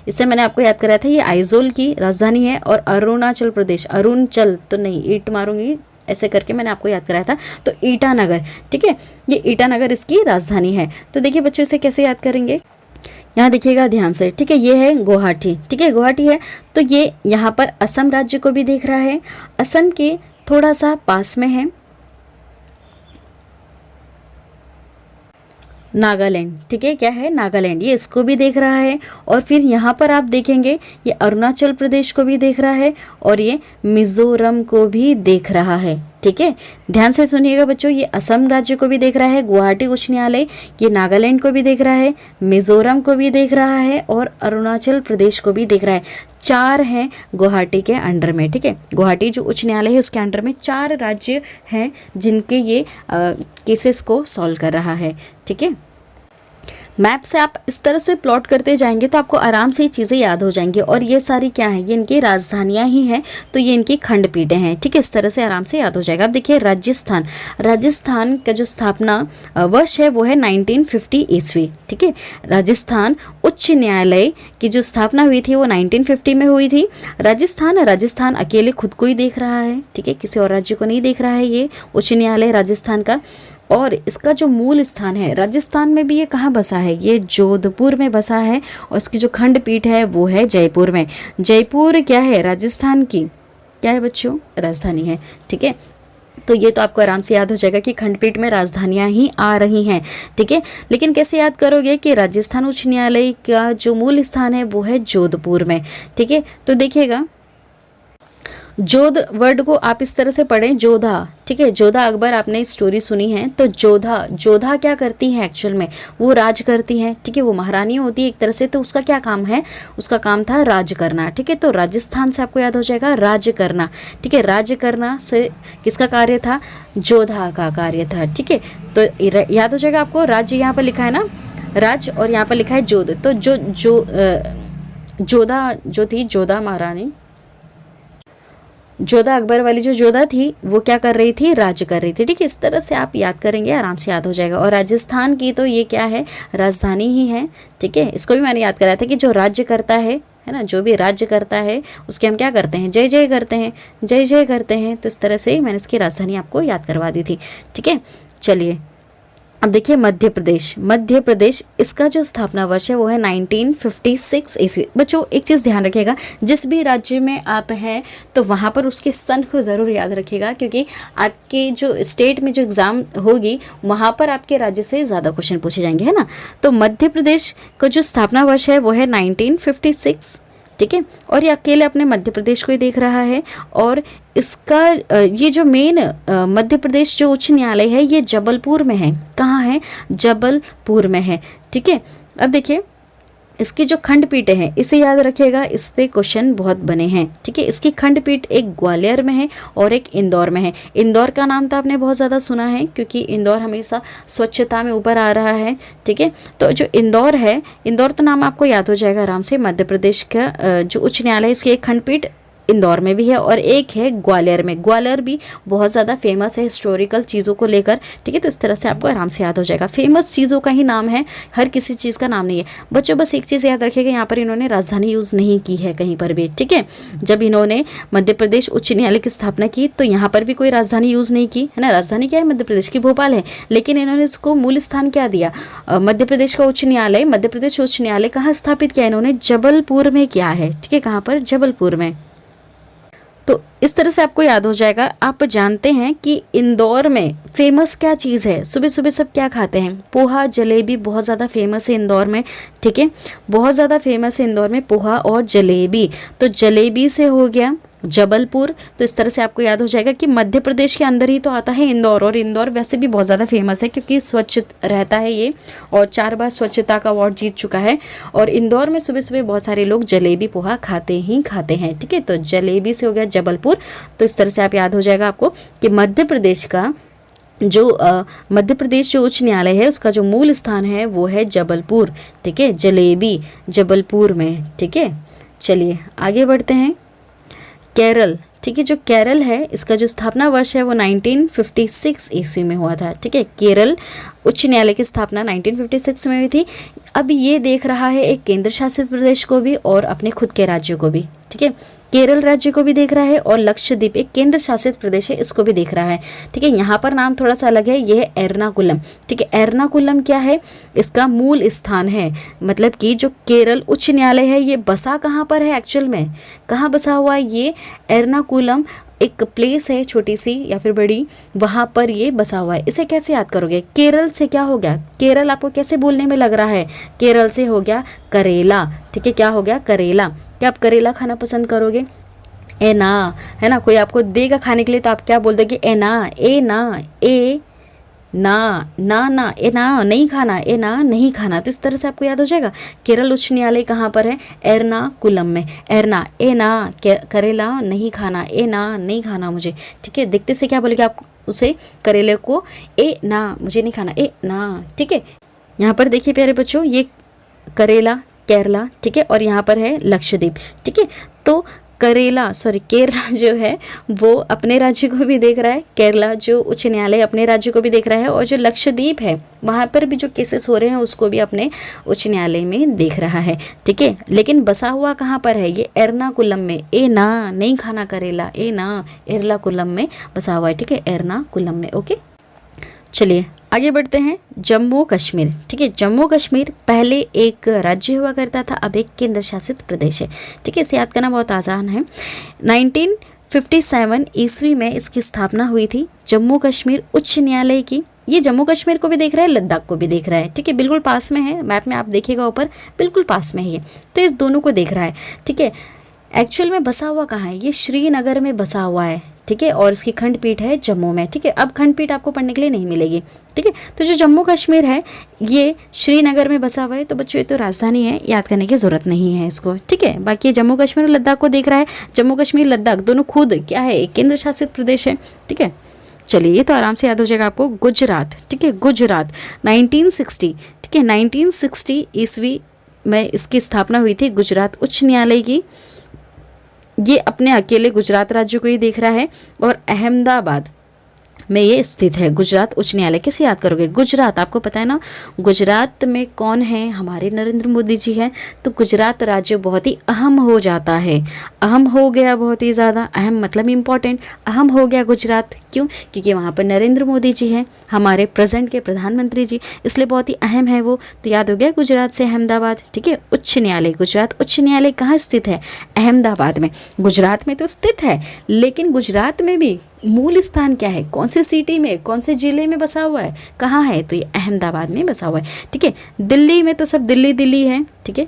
A: इससे मैंने आपको याद कराया था, ये आइजोल की राजधानी है। और अरुणाचल प्रदेश, अरुणाचल तो नहीं, ईट मारूंगी ऐसे करके मैंने आपको याद कराया था, तो ईटानगर। ठीक है, ये ईटानगर इसकी राजधानी है। तो देखिए बच्चों, इसे कैसे याद करेंगे, यहाँ देखिएगा ध्यान से। ठीक है, ये है गुवाहाटी। ठीक है, गुवाहाटी है, तो ये यहाँ पर असम राज्य को भी देख रहा है, असम के थोड़ा सा पास में है नागालैंड। ठीक है, क्या है, नागालैंड, ये इसको भी देख रहा है। और फिर यहाँ पर आप देखेंगे ये अरुणाचल प्रदेश को भी देख रहा है, और ये मिजोरम को भी देख रहा है। ठीक है, ध्यान से सुनिएगा बच्चों, ये असम राज्य को भी देख रहा है, गुवाहाटी उच्च न्यायालय, ये नागालैंड को भी देख रहा है, मिजोरम को भी देख रहा है, और अरुणाचल प्रदेश को भी देख रहा है। 4 हैं गुवाहाटी के अंडर में। ठीक है, गुवाहाटी जो उच्च न्यायालय है उसके अंडर में 4 राज्य हैं जिनके ये केसेस को सॉल्व कर रहा है। ठीक है, मैप से आप इस तरह से प्लॉट करते जाएंगे तो आपको आराम से ये चीज़ें याद हो जाएंगी। और ये सारी क्या है, ये इनकी राजधानियाँ ही हैं, तो ये इनकी खंडपीठें हैं। ठीक है, इस तरह से आराम से याद हो जाएगा। अब देखिए राजस्थान, राजस्थान का जो स्थापना वर्ष है वो है 1950 ईस्वी। ठीक है, राजस्थान उच्च न्यायालय की जो स्थापना हुई थी वो 1950 में हुई थी। राजस्थान, राजस्थान अकेले खुद को ही देख रहा है। ठीक है, किसी और राज्य को नहीं देख रहा है ये उच्च न्यायालय राजस्थान का। और इसका जो मूल स्थान है राजस्थान में भी, ये कहाँ बसा है, ये जोधपुर में बसा है। और इसकी जो खंडपीठ है वो है जयपुर में। जयपुर क्या है, राजस्थान की क्या है बच्चों, राजधानी है। ठीक है, तो ये तो आपको आराम से याद हो जाएगा कि खंडपीठ में राजधानियां ही आ रही हैं। ठीक है, लेकिन कैसे याद करोगे कि राजस्थान उच्च न्यायालय का जो मूल स्थान है वो है जोधपुर में। ठीक है, तो देखिएगा जोध वर्ड को आप इस तरह से पढ़ें, जोधा। ठीक है, जोधा अकबर आपने स्टोरी सुनी है, तो जोधा, जोधा क्या करती है एक्चुअल में, वो राज करती हैं। ठीक है, वो महारानी होती है एक तरह से, तो उसका क्या काम है, उसका काम था राज करना। ठीक है, तो राजस्थान से आपको याद हो जाएगा राज करना। ठीक है, राज करना से किसका कार्य था, जोधा का कार्य था। ठीक है, तो याद हो जाएगा आपको, राज्य यहाँ पर लिखा है ना राज, और यहाँ पर लिखा है जोध। तो जोधा जो थी, जोधा महारानी, जोधा अकबर वाली जो जोधा थी वो क्या कर रही थी, राज्य कर रही थी। ठीक है, इस तरह से आप याद करेंगे आराम से याद हो जाएगा। और राजस्थान की तो ये क्या है, राजधानी ही है। ठीक है, इसको भी मैंने याद कराया था कि जो राज्य करता है ना, जो भी राज्य करता है उसके हम क्या करते हैं, जय जय करते हैं, जय जय करते हैं। तो इस तरह से मैंने इसकी राजधानी आपको याद करवा दी थी। ठीक है, चलिए अब देखिए मध्य प्रदेश, मध्य प्रदेश इसका जो स्थापना वर्ष है वो है 1956 ईस्वी। बच्चों एक चीज़ ध्यान रखिएगा, जिस भी राज्य में आप हैं तो वहाँ पर उसके सन को ज़रूर याद रखिएगा, क्योंकि आपके जो स्टेट में जो एग्ज़ाम होगी वहाँ पर आपके राज्य से ज़्यादा क्वेश्चन पूछे जाएंगे, है ना। तो मध्य प्रदेश का जो स्थापना वर्ष है वो है 1956। ठीक है, और ये अकेले अपने मध्य प्रदेश को ही देख रहा है। और इसका ये जो मेन मध्य प्रदेश जो उच्च न्यायालय है ये जबलपुर में है। कहाँ है, जबलपुर में है। ठीक है, अब देखिए इसकी जो खंडपीठ है इसे याद रखिएगा, इस पे क्वेश्चन बहुत बने हैं। ठीक है, इसकी खंडपीठ एक ग्वालियर में है और एक इंदौर में है। इंदौर का नाम तो आपने बहुत ज़्यादा सुना है, क्योंकि इंदौर हमेशा स्वच्छता में ऊपर आ रहा है। ठीक है, तो जो इंदौर है, इंदौर तो नाम आपको याद हो जाएगा आराम से। मध्य प्रदेश का जो उच्च न्यायालय है इसकी एक खंडपीठ इंदौर में भी है और एक है ग्वालियर में। ग्वालियर भी बहुत ज़्यादा फेमस है हिस्टोरिकल चीज़ों को लेकर। ठीक है, तो इस तरह से आपको आराम से याद हो जाएगा। फेमस चीज़ों का ही नाम है, हर किसी चीज़ का नाम नहीं है। बच्चों बस एक चीज़ याद रखिएगा, यहाँ पर इन्होंने राजधानी यूज़ नहीं की है कहीं पर भी। ठीक है, जब इन्होंने मध्य प्रदेश उच्च न्यायालय की स्थापना की तो यहाँ पर भी कोई राजधानी यूज़ नहीं की, है ना। राजधानी क्या है, मध्य प्रदेश की भोपाल है, लेकिन इन्होंने इसको मूल स्थान क्या दिया, मध्य प्रदेश का उच्च न्यायालय, मध्य प्रदेश उच्च न्यायालय कहाँ स्थापित किया इन्होंने, जबलपुर में किया है। ठीक है, कहाँ पर, जबलपुर में। तो इस तरह से आपको याद हो जाएगा। आप जानते हैं कि इंदौर में फेमस क्या चीज़ है, सुबह सुबह सब क्या खाते हैं, पोहा जलेबी बहुत ज़्यादा फेमस है इंदौर में। ठीक है, बहुत ज़्यादा फेमस है इंदौर में पोहा और जलेबी। तो जलेबी से हो गया जबलपुर। तो इस तरह से आपको याद हो जाएगा कि मध्य प्रदेश के अंदर ही तो आता है इंदौर, और इंदौर वैसे भी बहुत ज़्यादा फेमस है क्योंकि स्वच्छ रहता है ये, और 4 बार स्वच्छता का अवार्ड जीत चुका है। और इंदौर में सुबह सुबह बहुत सारे लोग जलेबी पोहा खाते ही खाते हैं। ठीक है, तो जलेबी से हो गया जबलपुर। तो इस तरह से आप याद हो जाएगा आपको कि मध्य प्रदेश का जो मध्य प्रदेश जो उच्च न्यायालय है उसका जो मूल स्थान है वो है जबलपुर। ठीक है, जलेबी जबलपुर में। ठीक है, चलिए आगे बढ़ते हैं। केरल, ठीक है, जो केरल है इसका जो स्थापना वर्ष है वो 1956 ईस्वी में हुआ था। ठीक है, केरल उच्च न्यायालय की स्थापना 1956 में हुई थी। अब ये देख रहा है एक केंद्र शासित प्रदेश को भी और अपने खुद के राज्यों को भी। ठीक है, केरल राज्य को भी देख रहा है और लक्षद्वीप एक केंद्र शासित प्रदेश है इसको भी देख रहा है। ठीक है, यहाँ पर नाम थोड़ा सा अलग है, ये है एर्नाकुलम। ठीक है, एर्नाकुलम क्या है, इसका मूल स्थान है, मतलब कि जो केरल उच्च न्यायालय है ये बसा कहाँ पर है एक्चुअल में, कहाँ बसा हुआ है ये एर्नाकुलम, एक प्लेस है छोटी सी या फिर बड़ी, वहाँ पर ये बसा हुआ है। इसे कैसे याद करोगे, केरल से क्या हो गया, केरल आपको कैसे बोलने में लग रहा है, केरल से हो गया करेला। ठीक है, क्या हो गया, करेला। क्या आप करेला खाना पसंद करोगे, ए ना, है ना। कोई आपको देगा खाने के लिए तो आप क्या बोल दोगे, ए ना, ए ना, ए ना, ना ना, ए ना नहीं खाना, ए ना नहीं खाना। तो इस तरह से आपको याद हो जाएगा। केरल उच्च न्यायालय कहाँ पर है, एर्नाकुलम में। एर्ना, ए ना, करेला नहीं खाना, ए ना नहीं खाना मुझे। ठीक है, देखते से क्या बोलेगा आप उसे, करेले को, ए ना मुझे नहीं खाना, ए ना। ठीक है, यहाँ पर देखिए प्यारे बच्चों, ये करेला, केरला, ठीक है, और यहाँ पर है लक्षद्वीप, ठीक है। तो केरला जो है वो अपने राज्य को भी देख रहा है, केरला जो उच्च न्यायालय अपने राज्य को भी देख रहा है, और जो लक्षद्वीप है वहाँ पर भी जो केसेस हो रहे हैं उसको भी अपने उच्च न्यायालय में देख रहा है, ठीक है। लेकिन बसा हुआ कहाँ पर है, ये एर्नाकुलम में, ए ना नहीं खाना करेला, ए ना, एर्नाकुलम में बसा हुआ है, ठीक है, एर्नाकुलम में। ओके, चलिए आगे बढ़ते हैं। जम्मू कश्मीर, ठीक है, जम्मू कश्मीर पहले एक राज्य हुआ करता था, अब एक केंद्र शासित प्रदेश है, ठीक है। इसे याद करना बहुत आसान है। 1957 ईस्वी में इसकी स्थापना हुई थी, जम्मू कश्मीर उच्च न्यायालय की। ये जम्मू कश्मीर को भी देख रहा है, लद्दाख को भी देख रहा है, ठीक है, बिल्कुल पास में है, मैप में आप देखिएगा ऊपर बिल्कुल पास में है ये, तो इस दोनों को देख रहा है, ठीक है। एक्चुअल में बसा हुआ कहाँ है, ये श्रीनगर में बसा हुआ है, ठीक है, और इसकी खंडपीठ है जम्मू में, ठीक है। अब खंडपीठ आपको पढ़ने के लिए नहीं मिलेगी, ठीक है। तो जो जम्मू कश्मीर है ये श्रीनगर में बसा हुआ है, तो बच्चों ये तो राजधानी है, याद करने की जरूरत नहीं है इसको, ठीक है। बाकी जम्मू कश्मीर और लद्दाख को देख रहा है, जम्मू कश्मीर लद्दाख दोनों खुद क्या है, एक केंद्र शासित प्रदेश है, ठीक है। चलिए ये तो आराम से याद हो जाएगा आपको। गुजरात, ठीक है, गुजरात 1960, ठीक है, 1960 ईस्वी में इसकी स्थापना हुई थी, गुजरात उच्च न्यायालय की। ये अपने अकेले गुजरात राज्य को ही देख रहा है, और अहमदाबाद में ये स्थित है, गुजरात उच्च न्यायालय। कैसे याद करोगे, गुजरात आपको पता है ना, गुजरात में कौन है, हमारे नरेंद्र मोदी जी हैं, तो गुजरात राज्य बहुत ही अहम हो जाता है, अहम हो गया, बहुत ही ज़्यादा अहम मतलब इम्पॉर्टेंट, अहम हो गया गुजरात। क्यों, क्योंकि वहाँ पर नरेंद्र मोदी जी हैं, हमारे प्रेजेंट के प्रधानमंत्री जी, इसलिए बहुत ही अहम है वो। तो याद हो गया गुजरात से अहमदाबाद, ठीक है। उच्च न्यायालय, गुजरात उच्च न्यायालय कहाँ स्थित है, अहमदाबाद में। गुजरात में तो स्थित है, लेकिन गुजरात में भी मूल स्थान क्या है, कौन से सिटी में, कौन से जिले में बसा हुआ है, कहाँ है, तो ये अहमदाबाद में बसा हुआ है, ठीक है। दिल्ली में तो सब दिल्ली दिल्ली है, ठीक है,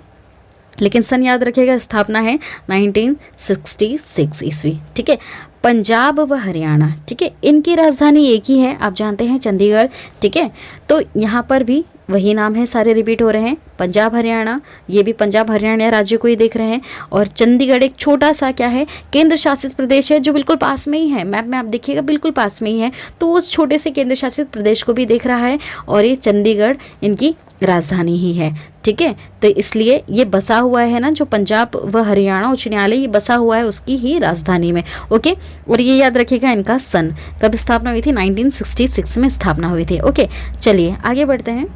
A: लेकिन सन याद रखिएगा, स्थापना है 1966 ईस्वी, ठीक है। पंजाब व हरियाणा, ठीक है, इनकी राजधानी एक ही है, आप जानते हैं, चंडीगढ़, ठीक है। तो यहाँ पर भी वही नाम है, सारे रिपीट हो रहे हैं, पंजाब हरियाणा, ये भी पंजाब हरियाणा राज्य को ही देख रहे हैं। और चंडीगढ़ एक छोटा सा क्या है, केंद्र शासित प्रदेश है, जो बिल्कुल पास में ही है, मैप में आप देखिएगा बिल्कुल पास में ही है, तो उस छोटे से केंद्र शासित प्रदेश को भी देख रहा है, और ये चंडीगढ़ इनकी राजधानी ही है, ठीक है। तो इसलिए ये बसा हुआ है ना, जो पंजाब व हरियाणा उच्च न्यायालय ये बसा हुआ है उसकी ही राजधानी में, ओके। और ये याद रखिएगा, इनका सन कब स्थापना हुई थी, 1966 में स्थापना हुई थी, ओके। चलिए आगे बढ़ते हैं।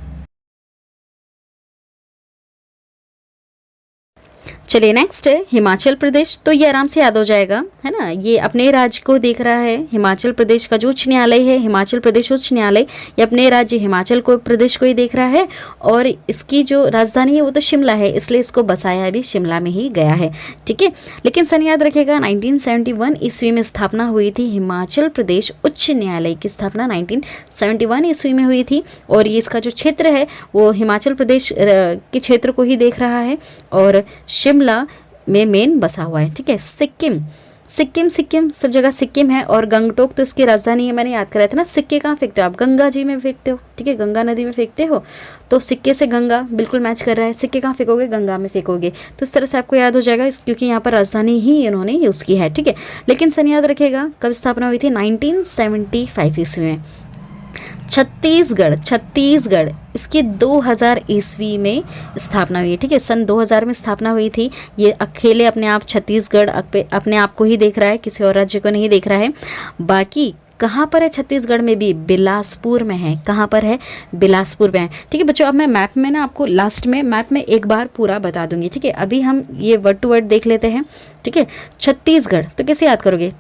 A: चलिए नेक्स्ट है हिमाचल प्रदेश। तो ये आराम से याद हो जाएगा, है ना, ये अपने राज्य को देख रहा है, हिमाचल प्रदेश का जो उच्च न्यायालय है, हिमाचल प्रदेश उच्च न्यायालय, ये अपने राज्य हिमाचल को प्रदेश को ही देख रहा है, और इसकी जो राजधानी है वो तो शिमला है, इसलिए इसको बसाया भी शिमला में ही गया है, ठीक है। लेकिन सन याद रखेगा, 1971 ईस्वी में स्थापना हुई थी, हिमाचल प्रदेश उच्च न्यायालय की स्थापना 1971 ईस्वी में हुई थी, और ये इसका जो क्षेत्र है वो हिमाचल प्रदेश के क्षेत्र को ही देख रहा है, और शिमला में मेन बसा हुआ है, ठीक है। सिक्किम, सिक्किम सिक्किम सब जगह सिक्किम है, और गंगटोक तो इसकी राजधानी है, मैंने याद कराया था ना। सिक्के कहाँ फेंकते हो आप, गंगा जी में फेंकते हो, ठीक है, गंगा नदी में फेंकते हो, तो सिक्के से गंगा बिल्कुल मैच कर रहा है, सिक्के कहाँ फेंकोगे, गंगा में फेंकोगे, तो इस तरह से आपको याद हो जाएगा, क्योंकि यहाँ पर राजधानी ही इन्होंने यूज़ की है, ठीक है। लेकिन सन याद रखेगा, कब स्थापना हुई थी, 1975 ईस्वी में। छत्तीसगढ़, छत्तीसगढ़ इसकी 2000 ईस्वी में स्थापना हुई है, ठीक है, सन 2000 में स्थापना हुई थी। ये अकेले अपने आप छत्तीसगढ़ अपने आप को ही देख रहा है, किसी और राज्य को नहीं देख रहा है। बाकी कहाँ पर है, छत्तीसगढ़ में भी बिलासपुर में है, कहाँ पर है, बिलासपुर में है, ठीक है बच्चों। अब मैं मैप में ना आपको लास्ट में मैप में एक बार पूरा बता दूंगी, ठीक है। अभी हम ये वर्ड टू वर्ड देख लेते हैं, ठीक है। छत्तीसगढ़ तो कैसे याद करोगे,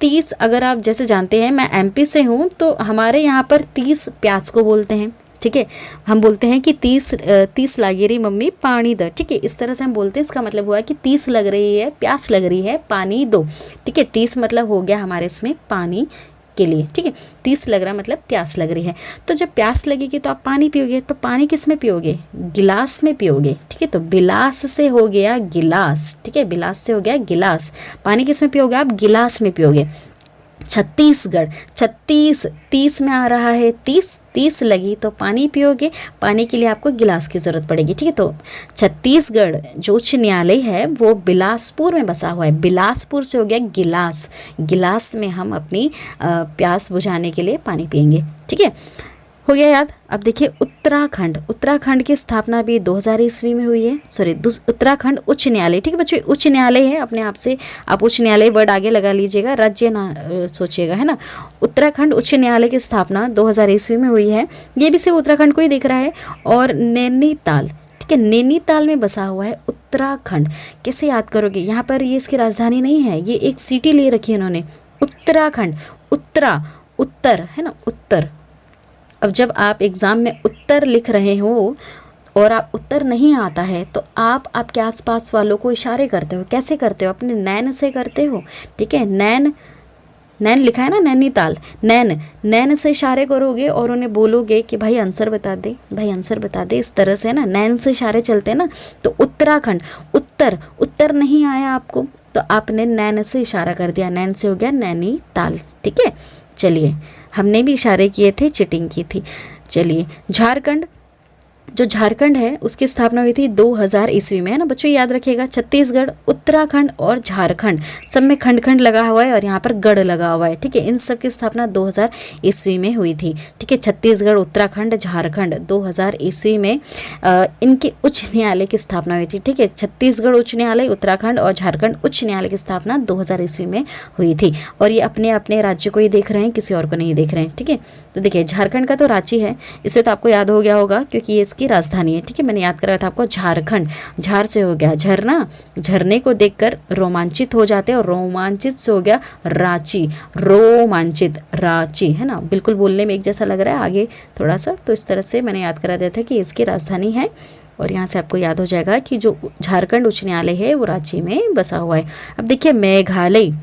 A: 30 अगर आप जैसे जानते हैं, मैं एमपी से हूँ, तो हमारे यहाँ पर 30 प्याज को बोलते हैं, ठीक है। हम बोलते हैं कि 30 लागी रही मम्मी पानी दो, ठीक है, इस तरह से हम बोलते हैं। इसका मतलब हुआ कि 30 लग रही है, प्यास लग रही है, पानी दो, ठीक है। 30 मतलब हो गया हमारे इसमें पानी के लिए, ठीक है। 30 लग रहा मतलब प्यास लग रही है, तो जब प्यास लगेगी तो आप पानी पियोगे, तो पानी किस में पियोगे, गिलास में पियोगे, ठीक है। तो बिलास से हो गया गिलास, ठीक है, बिलास से हो गया गिलास, पानी किस में पियोगे आप, गिलास में पियोगे। छत्तीसगढ़, 30 में आ रहा है, 30 लगी तो पानी पियोगे, पानी के लिए आपको गिलास की ज़रूरत पड़ेगी, ठीक है। तो छत्तीसगढ़ जो उच्च न्यायालय है वो बिलासपुर में बसा हुआ है, बिलासपुर से हो गया गिलास, गिलास में हम अपनी प्यास बुझाने के लिए पानी पियेंगे, ठीक है। हो गया याद। अब देखिए उत्तराखंड, उत्तराखंड की स्थापना भी 2000 ईस्वी में हुई है। सॉरी, उत्तराखंड उच्च न्यायालय, ठीक है बच्चों, उच्च न्यायालय है, अपने आप से आप उच्च न्यायालय वर्ड आगे लगा लीजिएगा, राज्य ना सोचिएगा, है ना। उत्तराखंड उच्च न्यायालय की स्थापना 2000 ईस्वी में हुई है। ये भी सिर्फ उत्तराखंड को ही दिख रहा है। और नैनीताल, ठीक है, नैनीताल में बसा हुआ है उत्तराखंड। कैसे याद करोगे, यहाँ पर ये इसकी राजधानी नहीं है, ये एक सिटी ले रखी है इन्होंने, उत्तराखंड। उत्तर है ना, उत्तर। अब जब आप एग्ज़ाम में उत्तर लिख रहे हो और आप उत्तर नहीं आता है तो आप आपके आसपास वालों को इशारे करते हो। कैसे करते हो, अपने नैन से करते हो, ठीक है। नैन, नैन लिखा है ना, नैनीताल, नैन, नैन से इशारे करोगे और उन्हें बोलोगे कि भाई आंसर बता दे, भाई आंसर बता दे, इस तरह से, है ना, नैन से इशारे चलते हैं ना। तो उत्तराखंड, उत्तर, उत्तर नहीं आया आपको तो आपने नैन से इशारा कर दिया, नैन से हो गया नैनीताल, ठीक है। चलिए, हमने भी इशारे किए थे, चीटिंग की थी। चलिए, झारखंड, जो झारखंड है उसकी स्थापना हुई थी 2000 ईस्वी में, है ना बच्चों, याद रखिएगा। छत्तीसगढ़, उत्तराखंड और झारखंड सब में खंड खंड लगा हुआ है और यहाँ पर गढ़ लगा हुआ है, ठीक है। इन सब की स्थापना 2000 ईस्वी में हुई थी, ठीक है। छत्तीसगढ़, उत्तराखंड, झारखंड 2000 ईस्वी में इनके उच्च न्यायालय की स्थापना हुई थी, ठीक है। छत्तीसगढ़ उच्च न्यायालय, उत्तराखंड और झारखंड उच्च न्यायालय की स्थापना 2000 ईस्वी में हुई थी। और ये अपने अपने राज्य को ही देख रहे हैं, किसी और को नहीं देख रहे हैं, ठीक है। तो देखिए, झारखंड का तो रांची है, इससे तो आपको याद हो गया होगा क्योंकि ये की राजधानी है, ठीक है। मैंने याद कराया था आपको। झारखंड, झार से हो गया झरना, झरने को देखकर रोमांचित हो जाते हैं, और रोमांचित से हो गया रांची, रोमांचित, रांची, है ना। बिल्कुल बोलने में एक जैसा लग रहा है, आगे थोड़ा सा, तो इस तरह से मैंने याद करा दिया था कि इसकी राजधानी है। और यहाँ से आपको याद हो जाएगा कि जो झारखंड उच्च न्यायालय है वो रांची में बसा हुआ है। अब देखिए मेघालय,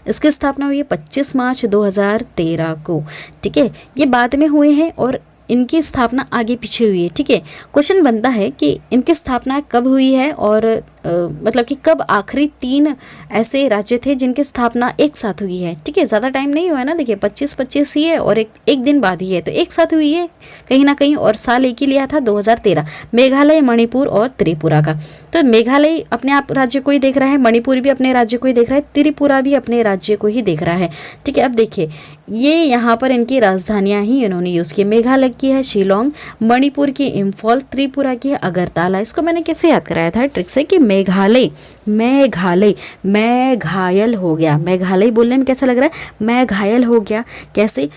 A: इसकी स्थापना हुई है 25 मार्च 2013 को, ठीक है। ये बाद में हुए हैं और इनकी स्थापना आगे पीछे हुई है, ठीक है। क्वेश्चन बनता है कि इनकी स्थापना कब हुई है और मतलब कि कब आखिरी 3 ऐसे राज्य थे जिनकी स्थापना एक साथ हुई है, ठीक है। ज़्यादा टाइम नहीं हुआ है ना, देखिए 25 ही है और एक दिन बाद ही है, तो एक साथ हुई है कहीं ना कहीं, और साल एक ही लिया था 2013। मेघालय, मणिपुर और त्रिपुरा का। तो मेघालय अपने आप राज्य को ही देख रहा है, मणिपुर भी अपने राज्य को ही देख रहा है, त्रिपुरा भी अपने राज्य को ही देख रहा है, ठीक है। अब देखिए, ये यहाँ पर इनकी राजधानियाँ ही इन्होंने यूज़ की। मेघालय की है शिलोंग, मणिपुर की इम्फॉल, त्रिपुरा की है अगरतला। इसको मैंने कैसे याद कराया था ट्रिक से कि मेघालय, मेघालय, मैं घायल हो गया, मेघालय बोलने में कैसा लग रहा है, मैं घायल हो गया, कैसे,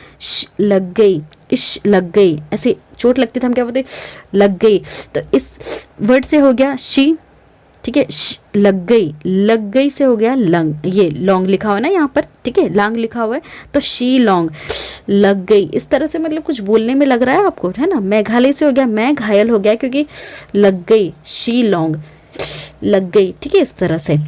A: लग गई, इश लग गई, ऐसे चोट लगती थी हम क्या बोलते, लग गई, तो इस वर्ड से हो गया शी, ठीक है। लग गई, लग गई से हो गया लंग, ये लॉन्ग लिखा हुआ है ना यहाँ पर, ठीक है, लॉन्ग लिखा हुआ है, तो शी लॉन्ग, लग गई, इस तरह से मतलब कुछ बोलने में लग रहा है आपको, है ना। मेघालय से हो गया मैं घायल हो गया क्योंकि लग गई, शी लॉन्ग, लग गई, ठीक है, इस तरह से।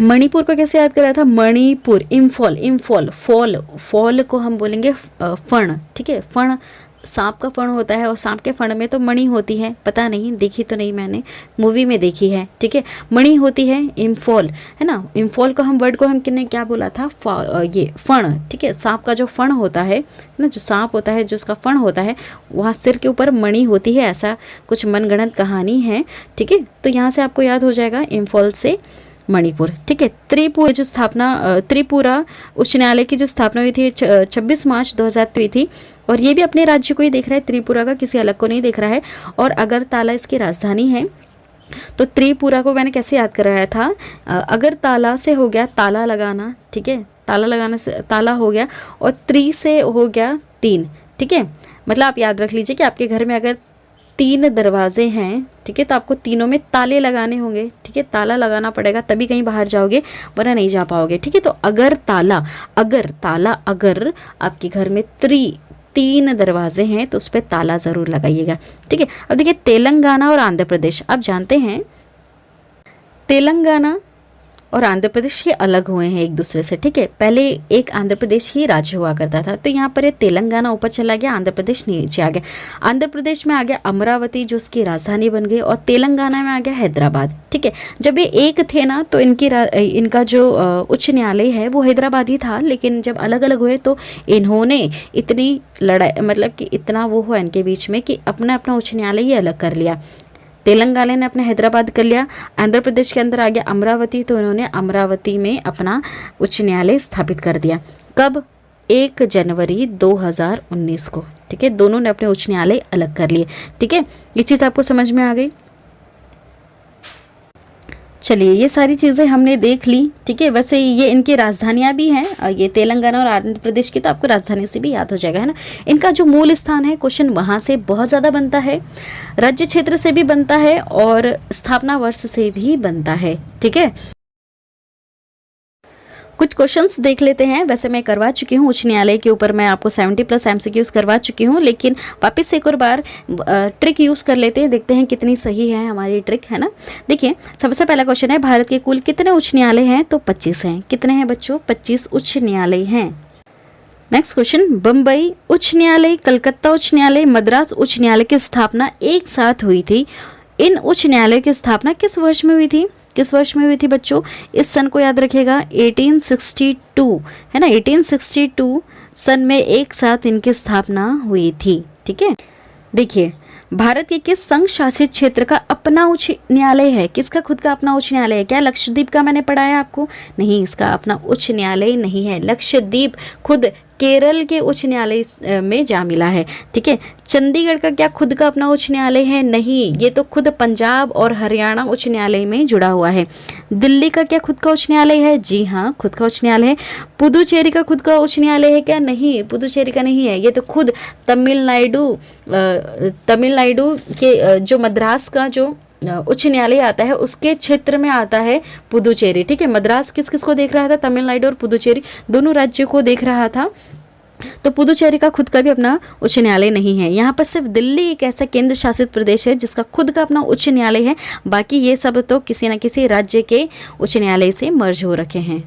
A: मणिपुर को कैसे याद कराया था, मणिपुर, इम्फॉल, इम्फॉल, फॉल, फॉल को हम बोलेंगे फण, ठीक है। फण, सांप का फण होता है और सांप के फण में तो मणि होती है, पता नहीं, देखी तो नहीं मैंने, मूवी में देखी है, ठीक है। मणि होती है, इम्फॉल, है ना। इम्फॉल को हम वर्ड को हम किन्ने क्या बोला था, ये फण, ठीक है। सांप का जो फण होता है ना, जो सांप होता है, जो उसका फण होता है, वहाँ सिर के ऊपर मणि होती है, ऐसा कुछ मनगढ़ंत कहानी है, ठीक है। तो यहाँ से आपको याद हो जाएगा इम्फॉल से मणिपुर, ठीक है। त्रिपुरा जो स्थापना, त्रिपुरा उच्च न्यायालय की जो स्थापना हुई थी 26 मार्च 2000 हुई थी, और ये भी अपने राज्य को ही देख रहा है, त्रिपुरा का किसी अलग को नहीं देख रहा है। और अगरतला इसकी राजधानी है। तो त्रिपुरा को मैंने कैसे याद कराया था, अगरतला से हो गया ताला लगाना, ठीक है, ताला लगाने से ताला हो गया, और त्रि से हो गया 3, ठीक है। मतलब आप याद रख लीजिए कि आपके घर में अगर 3 दरवाजे हैं, ठीक है, तो आपको तीनों में ताले लगाने होंगे, ठीक है, ताला लगाना पड़ेगा तभी कहीं बाहर जाओगे, वरना नहीं जा पाओगे, ठीक है। तो अगर ताला, अगर ताला, अगर आपके घर में 3 दरवाजे हैं तो उस पर ताला ज़रूर लगाइएगा, ठीक है। अब देखिए तेलंगाना और आंध्र प्रदेश, आप जानते हैं तेलंगाना और आंध्र प्रदेश ये अलग हुए हैं एक दूसरे से, ठीक है। पहले एक आंध्र प्रदेश ही राज्य हुआ करता था, तो यहाँ पर ये तेलंगाना ऊपर चला गया, आंध्र प्रदेश नीचे आ गया। आंध्र प्रदेश में आ गया अमरावती जो उसकी राजधानी बन गई, और तेलंगाना में आ गया हैदराबाद, ठीक है। जब ये एक थे ना तो इनका जो उच्च न्यायालय है वो हैदराबाद ही था, लेकिन जब अलग अलग हुए तो इन्होंने इतनी लड़ाई, मतलब कि इतना वो हुआ इनके बीच में कि अपना अपना उच्च न्यायालय ही अलग कर लिया। तेलंगाना ने अपने हैदराबाद कर लिया, आंध्र प्रदेश के अंदर आ गया अमरावती, तो इन्होंने अमरावती में अपना उच्च न्यायालय स्थापित कर दिया। कब, 1 जनवरी 2019 को, ठीक है, दोनों ने अपने उच्च न्यायालय अलग कर लिए। ठीक है, ये चीज़ आपको समझ में आ गई। चलिए, ये सारी चीज़ें हमने देख ली। ठीक है, वैसे ये इनकी राजधानियाँ भी हैं, ये तेलंगाना और आंध्र प्रदेश की, तो आपको राजधानी से भी याद हो जाएगा, है ना। इनका जो मूल स्थान है, क्वेश्चन वहाँ से बहुत ज़्यादा बनता है, राज्य क्षेत्र से भी बनता है और स्थापना वर्ष से भी बनता है। ठीक है, कुछ क्वेश्चंस देख लेते हैं। वैसे मैं करवा चुकी हूँ उच्च न्यायालय के ऊपर, मैं आपको 70+ MCQs करवा चुकी हूँ, लेकिन वापस से एक और बार ट्रिक यूज़ कर लेते हैं, देखते हैं कितनी सही है हमारी ट्रिक, है ना। देखिए, सबसे पहला क्वेश्चन है, भारत के कुल कितने उच्च न्यायालय हैं? तो 25 हैं। कितने हैं बच्चों? 25 उच्च न्यायालय हैं। नेक्स्ट क्वेश्चन, बम्बई उच्च न्यायालय, कलकत्ता उच्च न्यायालय, मद्रास उच्च न्यायालय की स्थापना एक साथ हुई थी। इन उच्च न्यायालय की स्थापना किस वर्ष में हुई थी? किस वर्ष में हुई थी बच्चों? इस सन को याद रखिएगा, 1862, है ना। 1862 सन में एक साथ इनकी स्थापना हुई थी। ठीक है, देखिए, भारत के किस संघ शासित क्षेत्र का अपना उच्च न्यायालय है? किसका खुद का अपना उच्च न्यायालय है? क्या लक्षद्वीप का मैंने पढ़ाया आपको? नहीं, इसका अपना उच्च न्यायालय नहीं है। लक्षद्वीप खुद केरल के उच्च न्यायालय में जा मिला है। ठीक है, चंडीगढ़ का क्या खुद का अपना उच्च न्यायालय है? नहीं, ये तो खुद पंजाब और हरियाणा उच्च न्यायालय में जुड़ा हुआ है। दिल्ली का क्या खुद का उच्च न्यायालय है? जी हाँ, खुद का उच्च न्यायालय है। पुदुचेरी का खुद का उच्च न्यायालय है क्या? नहीं, पुदुचेरी का नहीं है, ये तो खुद तमिलनाडु के जो मद्रास का जो उच्च न्यायालय आता है उसके क्षेत्र में आता है पुदुचेरी। ठीक है, मद्रास किस किस को देख रहा था? तमिलनाडु और पुदुचेरी दोनों राज्यों को देख रहा था। तो पुदुचेरी का खुद का भी अपना उच्च न्यायालय नहीं है। यहाँ पर सिर्फ दिल्ली एक ऐसा केंद्र शासित प्रदेश है जिसका खुद का अपना उच्च न्यायालय है, बाकी ये सब तो किसी न किसी राज्य के उच्च न्यायालय से मर्ज हो रखे हैं।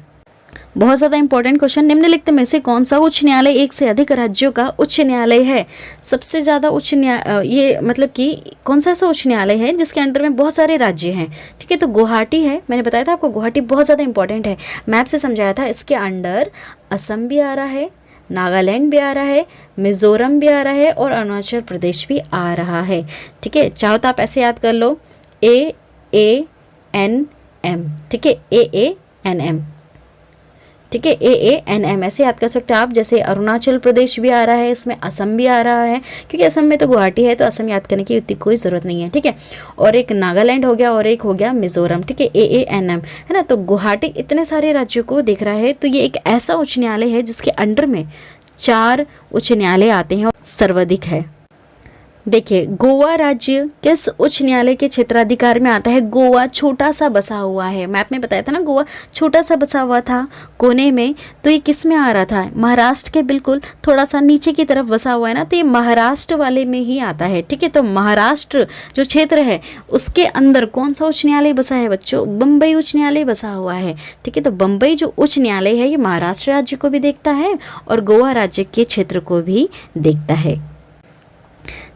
A: बहुत ज़्यादा इंपॉर्टेंट क्वेश्चन, निम्नलिखित में से कौन सा उच्च न्यायालय एक से अधिक राज्यों का उच्च न्यायालय है? सबसे ज़्यादा उच्च न्यायालय, ये मतलब कि कौन सा ऐसा उच्च न्यायालय है जिसके अंडर में बहुत सारे राज्य हैं? ठीक है, तो गुवाहाटी है। मैंने बताया था आपको, गुवाहाटी बहुत ज़्यादा इंपॉर्टेंट है, मैप से समझाया था। इसके अंडर असम भी आ रहा है, नागालैंड भी आ रहा है, मिज़ोरम भी आ रहा है और अरुणाचल प्रदेश भी आ रहा है। ठीक है, चाहो तो आप ऐसे याद कर लो, AANM। ठीक है, AANM। ठीक है, AANM ऐसे याद कर सकते हो आप। जैसे अरुणाचल प्रदेश भी आ रहा है, इसमें असम भी आ रहा है, क्योंकि असम में तो गुवाहाटी है, तो असम याद करने की उतनी कोई ज़रूरत नहीं है। ठीक है, और एक नागालैंड हो गया और एक हो गया मिज़ोरम। ठीक है, AANM, है ना। तो गुवाहाटी इतने सारे राज्यों को देख रहा है, तो ये एक ऐसा उच्च न्यायालय है जिसके अंडर में 4 उच्च न्यायालय आते हैं और सर्वाधिक है। देखिए, गोवा राज्य किस उच्च न्यायालय के क्षेत्राधिकार में आता है? गोवा छोटा सा बसा हुआ है, मैप में बताया था ना, गोवा छोटा सा बसा हुआ था कोने में, तो ये किस में आ रहा था? महाराष्ट्र के बिल्कुल थोड़ा सा नीचे की तरफ बसा हुआ है ना, तो ये महाराष्ट्र वाले में ही आता है। ठीक है, तो महाराष्ट्र जो क्षेत्र है उसके अंदर कौन सा उच्च न्यायालय बसा है बच्चों? बम्बई उच्च न्यायालय बसा हुआ है। ठीक है, तो बम्बई जो उच्च न्यायालय है ये महाराष्ट्र राज्य को भी देखता है और गोवा राज्य के क्षेत्र को भी देखता है।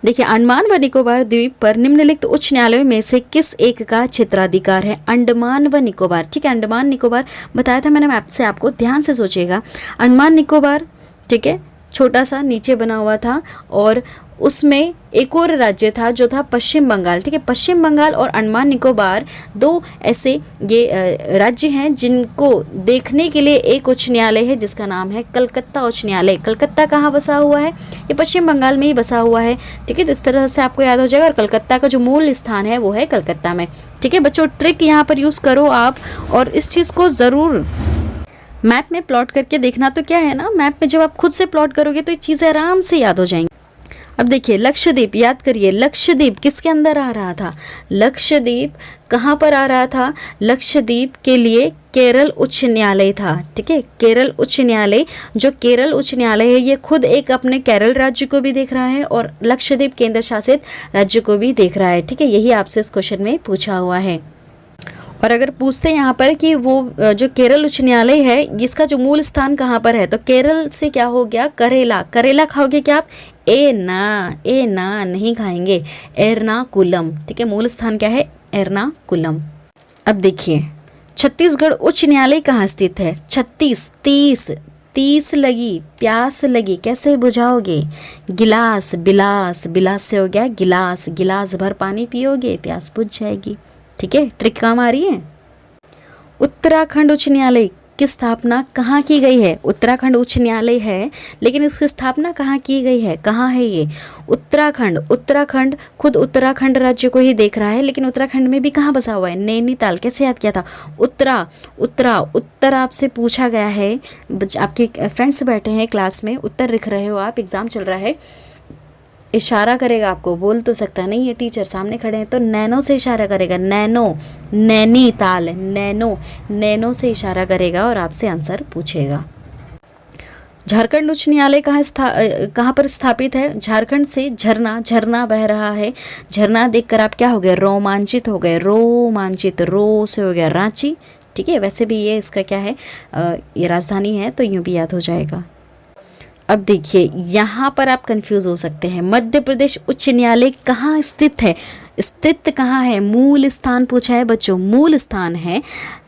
A: देखिए, अंडमान व निकोबार द्वीप पर निम्नलिखित उच्च न्यायालयों में से किस एक का क्षेत्राधिकार है? अंडमान व निकोबार। ठीक है, अंडमान निकोबार बताया था मैंने मैप से आपको, ध्यान से सोचिएगा। अंडमान निकोबार, ठीक है, छोटा सा नीचे बना हुआ था और उसमें एक और राज्य था जो था पश्चिम बंगाल। ठीक है, पश्चिम बंगाल और अंडमान निकोबार 2 ऐसे ये राज्य हैं जिनको देखने के लिए एक उच्च न्यायालय है जिसका नाम है कलकत्ता उच्च न्यायालय। कलकत्ता कहाँ बसा हुआ है? ये पश्चिम बंगाल में ही बसा हुआ है। ठीक है, तो इस तरह से आपको याद हो जाएगा, और कलकत्ता का जो मूल स्थान है वो है कलकत्ता में। ठीक है बच्चों, ट्रिक यहाँ पर यूज़ करो आप, और इस चीज़ को ज़रूर मैप में प्लॉट करके देखना। तो क्या है ना, मैप में जब आप खुद से प्लॉट करोगे तो ये चीज़ें आराम से याद हो जाएंगी। अब देखिए, लक्षद्वीप याद करिए, लक्षद्वीप किसके अंदर आ रहा था? लक्षद्वीप कहाँ पर आ रहा था? लक्षद्वीप के लिए केरल उच्च न्यायालय था। ठीक है, केरल उच्च न्यायालय, जो केरल उच्च न्यायालय है ये खुद एक अपने केरल राज्य को भी देख रहा है और लक्षद्वीप केंद्र शासित राज्य को भी देख रहा है। ठीक है, यही आपसे इस क्वेश्चन में पूछा हुआ है। और अगर पूछते हैं यहाँ पर कि वो जो केरल उच्च न्यायालय है इसका जो मूल स्थान कहाँ पर है, तो केरल से क्या हो गया? करेला। करेला खाओगे क्या आप? ए ना नहीं खाएंगे, एर्नाकुलम। ठीक है, मूल स्थान क्या है? एर्नाकुलम। अब देखिए, छत्तीसगढ़ उच्च न्यायालय कहाँ स्थित है? 30 लगी, प्यास लगी, कैसे बुझाओगे? गिलास, बिलास, बिलास से हो गया गिलास, गिलास भर पानी पियोगे, प्यास बुझ जाएगी। ठीक है, ट्रिक काम आ रही है। उत्तराखंड उच्च न्यायालय की स्थापना कहाँ की गई है? उत्तराखंड उच्च न्यायालय है, लेकिन इसकी स्थापना कहाँ की गई है? कहाँ है ये? उत्तराखंड। उत्तराखंड खुद उत्तराखंड राज्य को ही देख रहा है, लेकिन उत्तराखंड में भी कहाँ बसा हुआ है? नैनीताल। कैसे याद किया था? उत्तर आपसे पूछा गया है। आपके फ्रेंड्स बैठे हैं क्लास में, उत्तर लिख रहे हो आप, एग्ज़ाम चल रहा है, इशारा करेगा आपको, बोल तो सकता नहीं, ये टीचर सामने खड़े हैं तो नैनो से इशारा करेगा, नैनो, नैनीताल, नैनो से इशारा करेगा और आपसे आंसर पूछेगा। झारखंड उच्च न्यायालय कहाँ पर स्थापित है? झारखंड से झरना बह रहा है। झरना देखकर आप क्या हो गए? रोमांचित हो गए। रोमांचित, रो से हो गया रांची। ठीक है, वैसे भी ये इसका क्या है, ये राजधानी है, तो यूँ भी याद हो जाएगा। अब देखिए, यहाँ पर आप कंफ्यूज हो सकते हैं। मध्य प्रदेश उच्च न्यायालय कहाँ स्थित है? स्थित कहाँ है? मूल स्थान पूछा है बच्चों, मूल स्थान है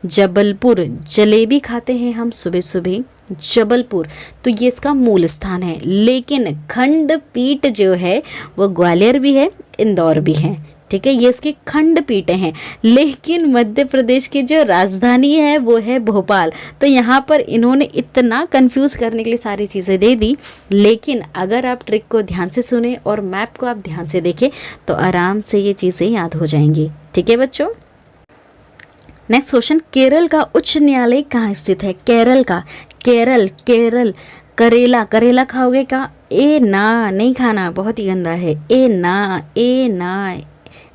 A: जबलपुर। जलेबी खाते हैं हम सुबह सुबह, जबलपुर, तो ये इसका मूल स्थान है। लेकिन खंडपीठ जो है वो ग्वालियर भी है, इंदौर भी है। ठीक है, ये इसकी खंडपीठें हैं। लेकिन मध्य प्रदेश की जो राजधानी है वो है भोपाल। तो यहाँ पर इन्होंने इतना कंफ्यूज करने के लिए सारी चीज़ें दे दी, लेकिन अगर आप ट्रिक को ध्यान से सुने और मैप को आप ध्यान से देखें तो आराम से ये चीज़ें याद हो जाएंगी। ठीक है बच्चों, नेक्स्ट क्वेश्चन, केरल का उच्च न्यायालय कहाँ स्थित है? केरल का, केरल, करेला खाओगे का? ए ना नहीं खाना, बहुत ही गंदा है। ए ना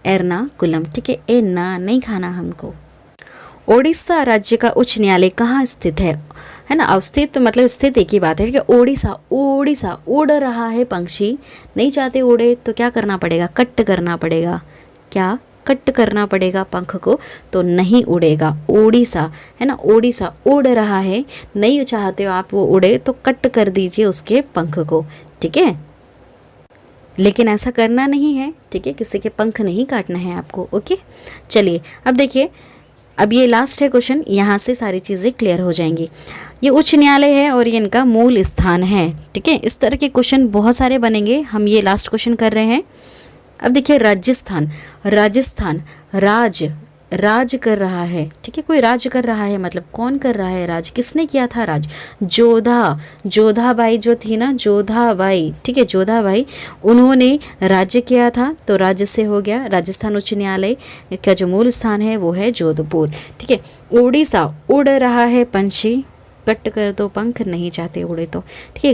A: एर्नाकुलम। ठीक है, ए ना नहीं खाना हमको। ओडिशा राज्य का उच्च न्यायालय कहाँ स्थित है ना? अवस्थित मतलब स्थित एक ही बात है। ठीक है, ओडिशा उड़ रहा है पंक्षी, नहीं चाहते उड़े तो क्या करना पड़ेगा? कट करना पड़ेगा। क्या? कट करना पड़ेगा पंख को, तो नहीं उड़ेगा। ओडिशा है ना, ओडिशा उड़ रहा है, नहीं चाहते हो आप वो उड़े तो कट कर दीजिए उसके पंख को। ठीक है, लेकिन ऐसा करना नहीं है। ठीक है, किसी के पंख नहीं काटना है आपको। ओके, चलिए अब देखिए, अब ये लास्ट है क्वेश्चन, यहाँ से सारी चीज़ें क्लियर हो जाएंगी। ये उच्च न्यायालय है और ये इनका मूल स्थान है। ठीक है, इस तरह के क्वेश्चन बहुत सारे बनेंगे, हम ये लास्ट क्वेश्चन कर रहे हैं। अब देखिए, राजस्थान, राज कर रहा है। ठीक है, कोई राज कर रहा है, मतलब कौन कर रहा है राज? किसने किया था राज? जोधाबाई जो थी ना, जोधाबाई। ठीक है, जोधाबाई, उन्होंने राज्य किया था, तो राज्य से हो गया राजस्थान उच्च न्यायालय का जो मूल स्थान है वो है जोधपुर। ठीक है, ओडिशा उड़ रहा है पंछी, कट कर दो पंख, नहीं चाहते उड़े तो। ठीक है,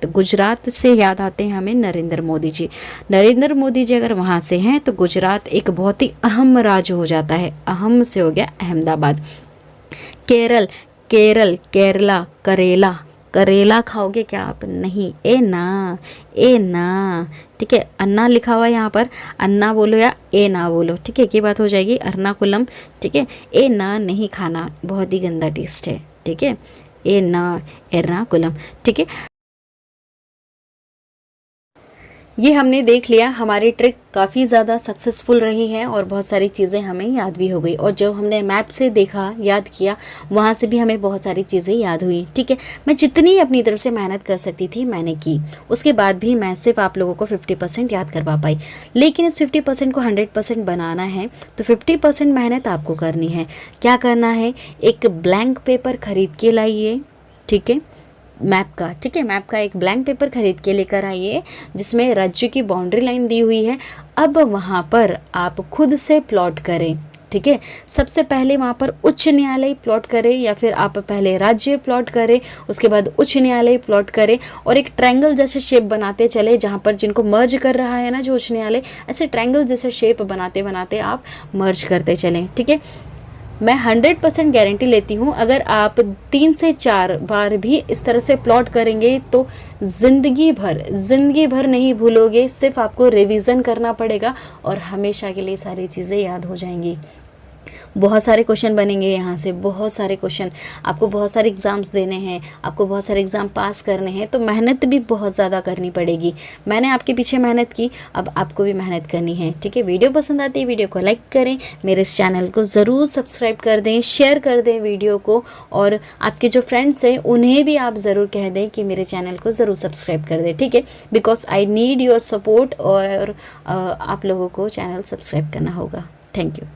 A: गुजरात से याद आते हैं हमें नरेंद्र मोदी जी। नरेंद्र मोदी जी अगर वहाँ से हैं तो गुजरात एक बहुत ही अहम राज्य हो जाता है। अहम से हो गया अहमदाबाद। करेला खाओगे क्या आप? नहीं, ए ना। ठीक है, अन्ना लिखा हुआ है यहाँ पर, अन्ना बोलो या ए ना बोलो। ठीक है, ये बात हो जाएगी, एर्नाकुलम। ठीक है, ए ना नहीं खाना, बहुत ही गंदा टेस्ट है। ठीक है, ए ना एर्नाकुलम। ठीक है, ये हमने देख लिया, हमारी ट्रिक काफ़ी ज़्यादा सक्सेसफुल रही है और बहुत सारी चीज़ें हमें याद भी हो गई। और जब हमने मैप से देखा, याद किया, वहाँ से भी हमें बहुत सारी चीज़ें याद हुई। ठीक है, मैं जितनी अपनी तरफ से मेहनत कर सकती थी मैंने की, उसके बाद भी मैं सिर्फ आप लोगों को 50% याद करवा पाई। लेकिन इस 50% को 100% बनाना है तो 50% मेहनत आपको करनी है। क्या करना है? एक ब्लैंक पेपर खरीद के लाइए। ठीक है, मैप का। ठीक है, मैप का एक ब्लैंक पेपर खरीद के लेकर आइए जिसमें राज्य की बाउंड्री लाइन दी हुई है। अब वहाँ पर आप खुद से प्लॉट करें। ठीक है, सबसे पहले वहाँ पर उच्च न्यायालय प्लॉट करें, या फिर आप पहले राज्य प्लॉट करें, उसके बाद उच्च न्यायालय प्लॉट करें, और एक ट्रायंगल जैसे शेप बनाते चले, जहाँ पर जिनको मर्ज कर रहा है ना जो उच्च न्यायालय, ऐसे ट्रायंगल जैसे शेप बनाते बनाते आप मर्ज करते चलें। ठीक है, मैं 100% गारंटी लेती हूँ, अगर आप 3 से 4 बार भी इस तरह से प्लॉट करेंगे तो ज़िंदगी भर नहीं भूलोगे। सिर्फ आपको रिवीजन करना पड़ेगा और हमेशा के लिए सारी चीज़ें याद हो जाएंगी। बहुत सारे क्वेश्चन बनेंगे यहाँ से, बहुत सारे क्वेश्चन, आपको बहुत सारे एग्ज़ाम्स देने हैं, आपको बहुत सारे एग्ज़ाम पास करने हैं, तो मेहनत भी बहुत ज़्यादा करनी पड़ेगी। मैंने आपके पीछे मेहनत की, अब आपको भी मेहनत करनी है। ठीक है, वीडियो पसंद आती है वीडियो को लाइक करें, मेरे इस चैनल को ज़रूर सब्सक्राइब कर दें, शेयर कर दें वीडियो को, और आपके जो फ्रेंड्स हैं उन्हें भी आप ज़रूर कह दें कि मेरे चैनल को ज़रूर सब्सक्राइब कर दें। ठीक है, because I need your support, और आप लोगों को चैनल सब्सक्राइब करना होगा। Thank you.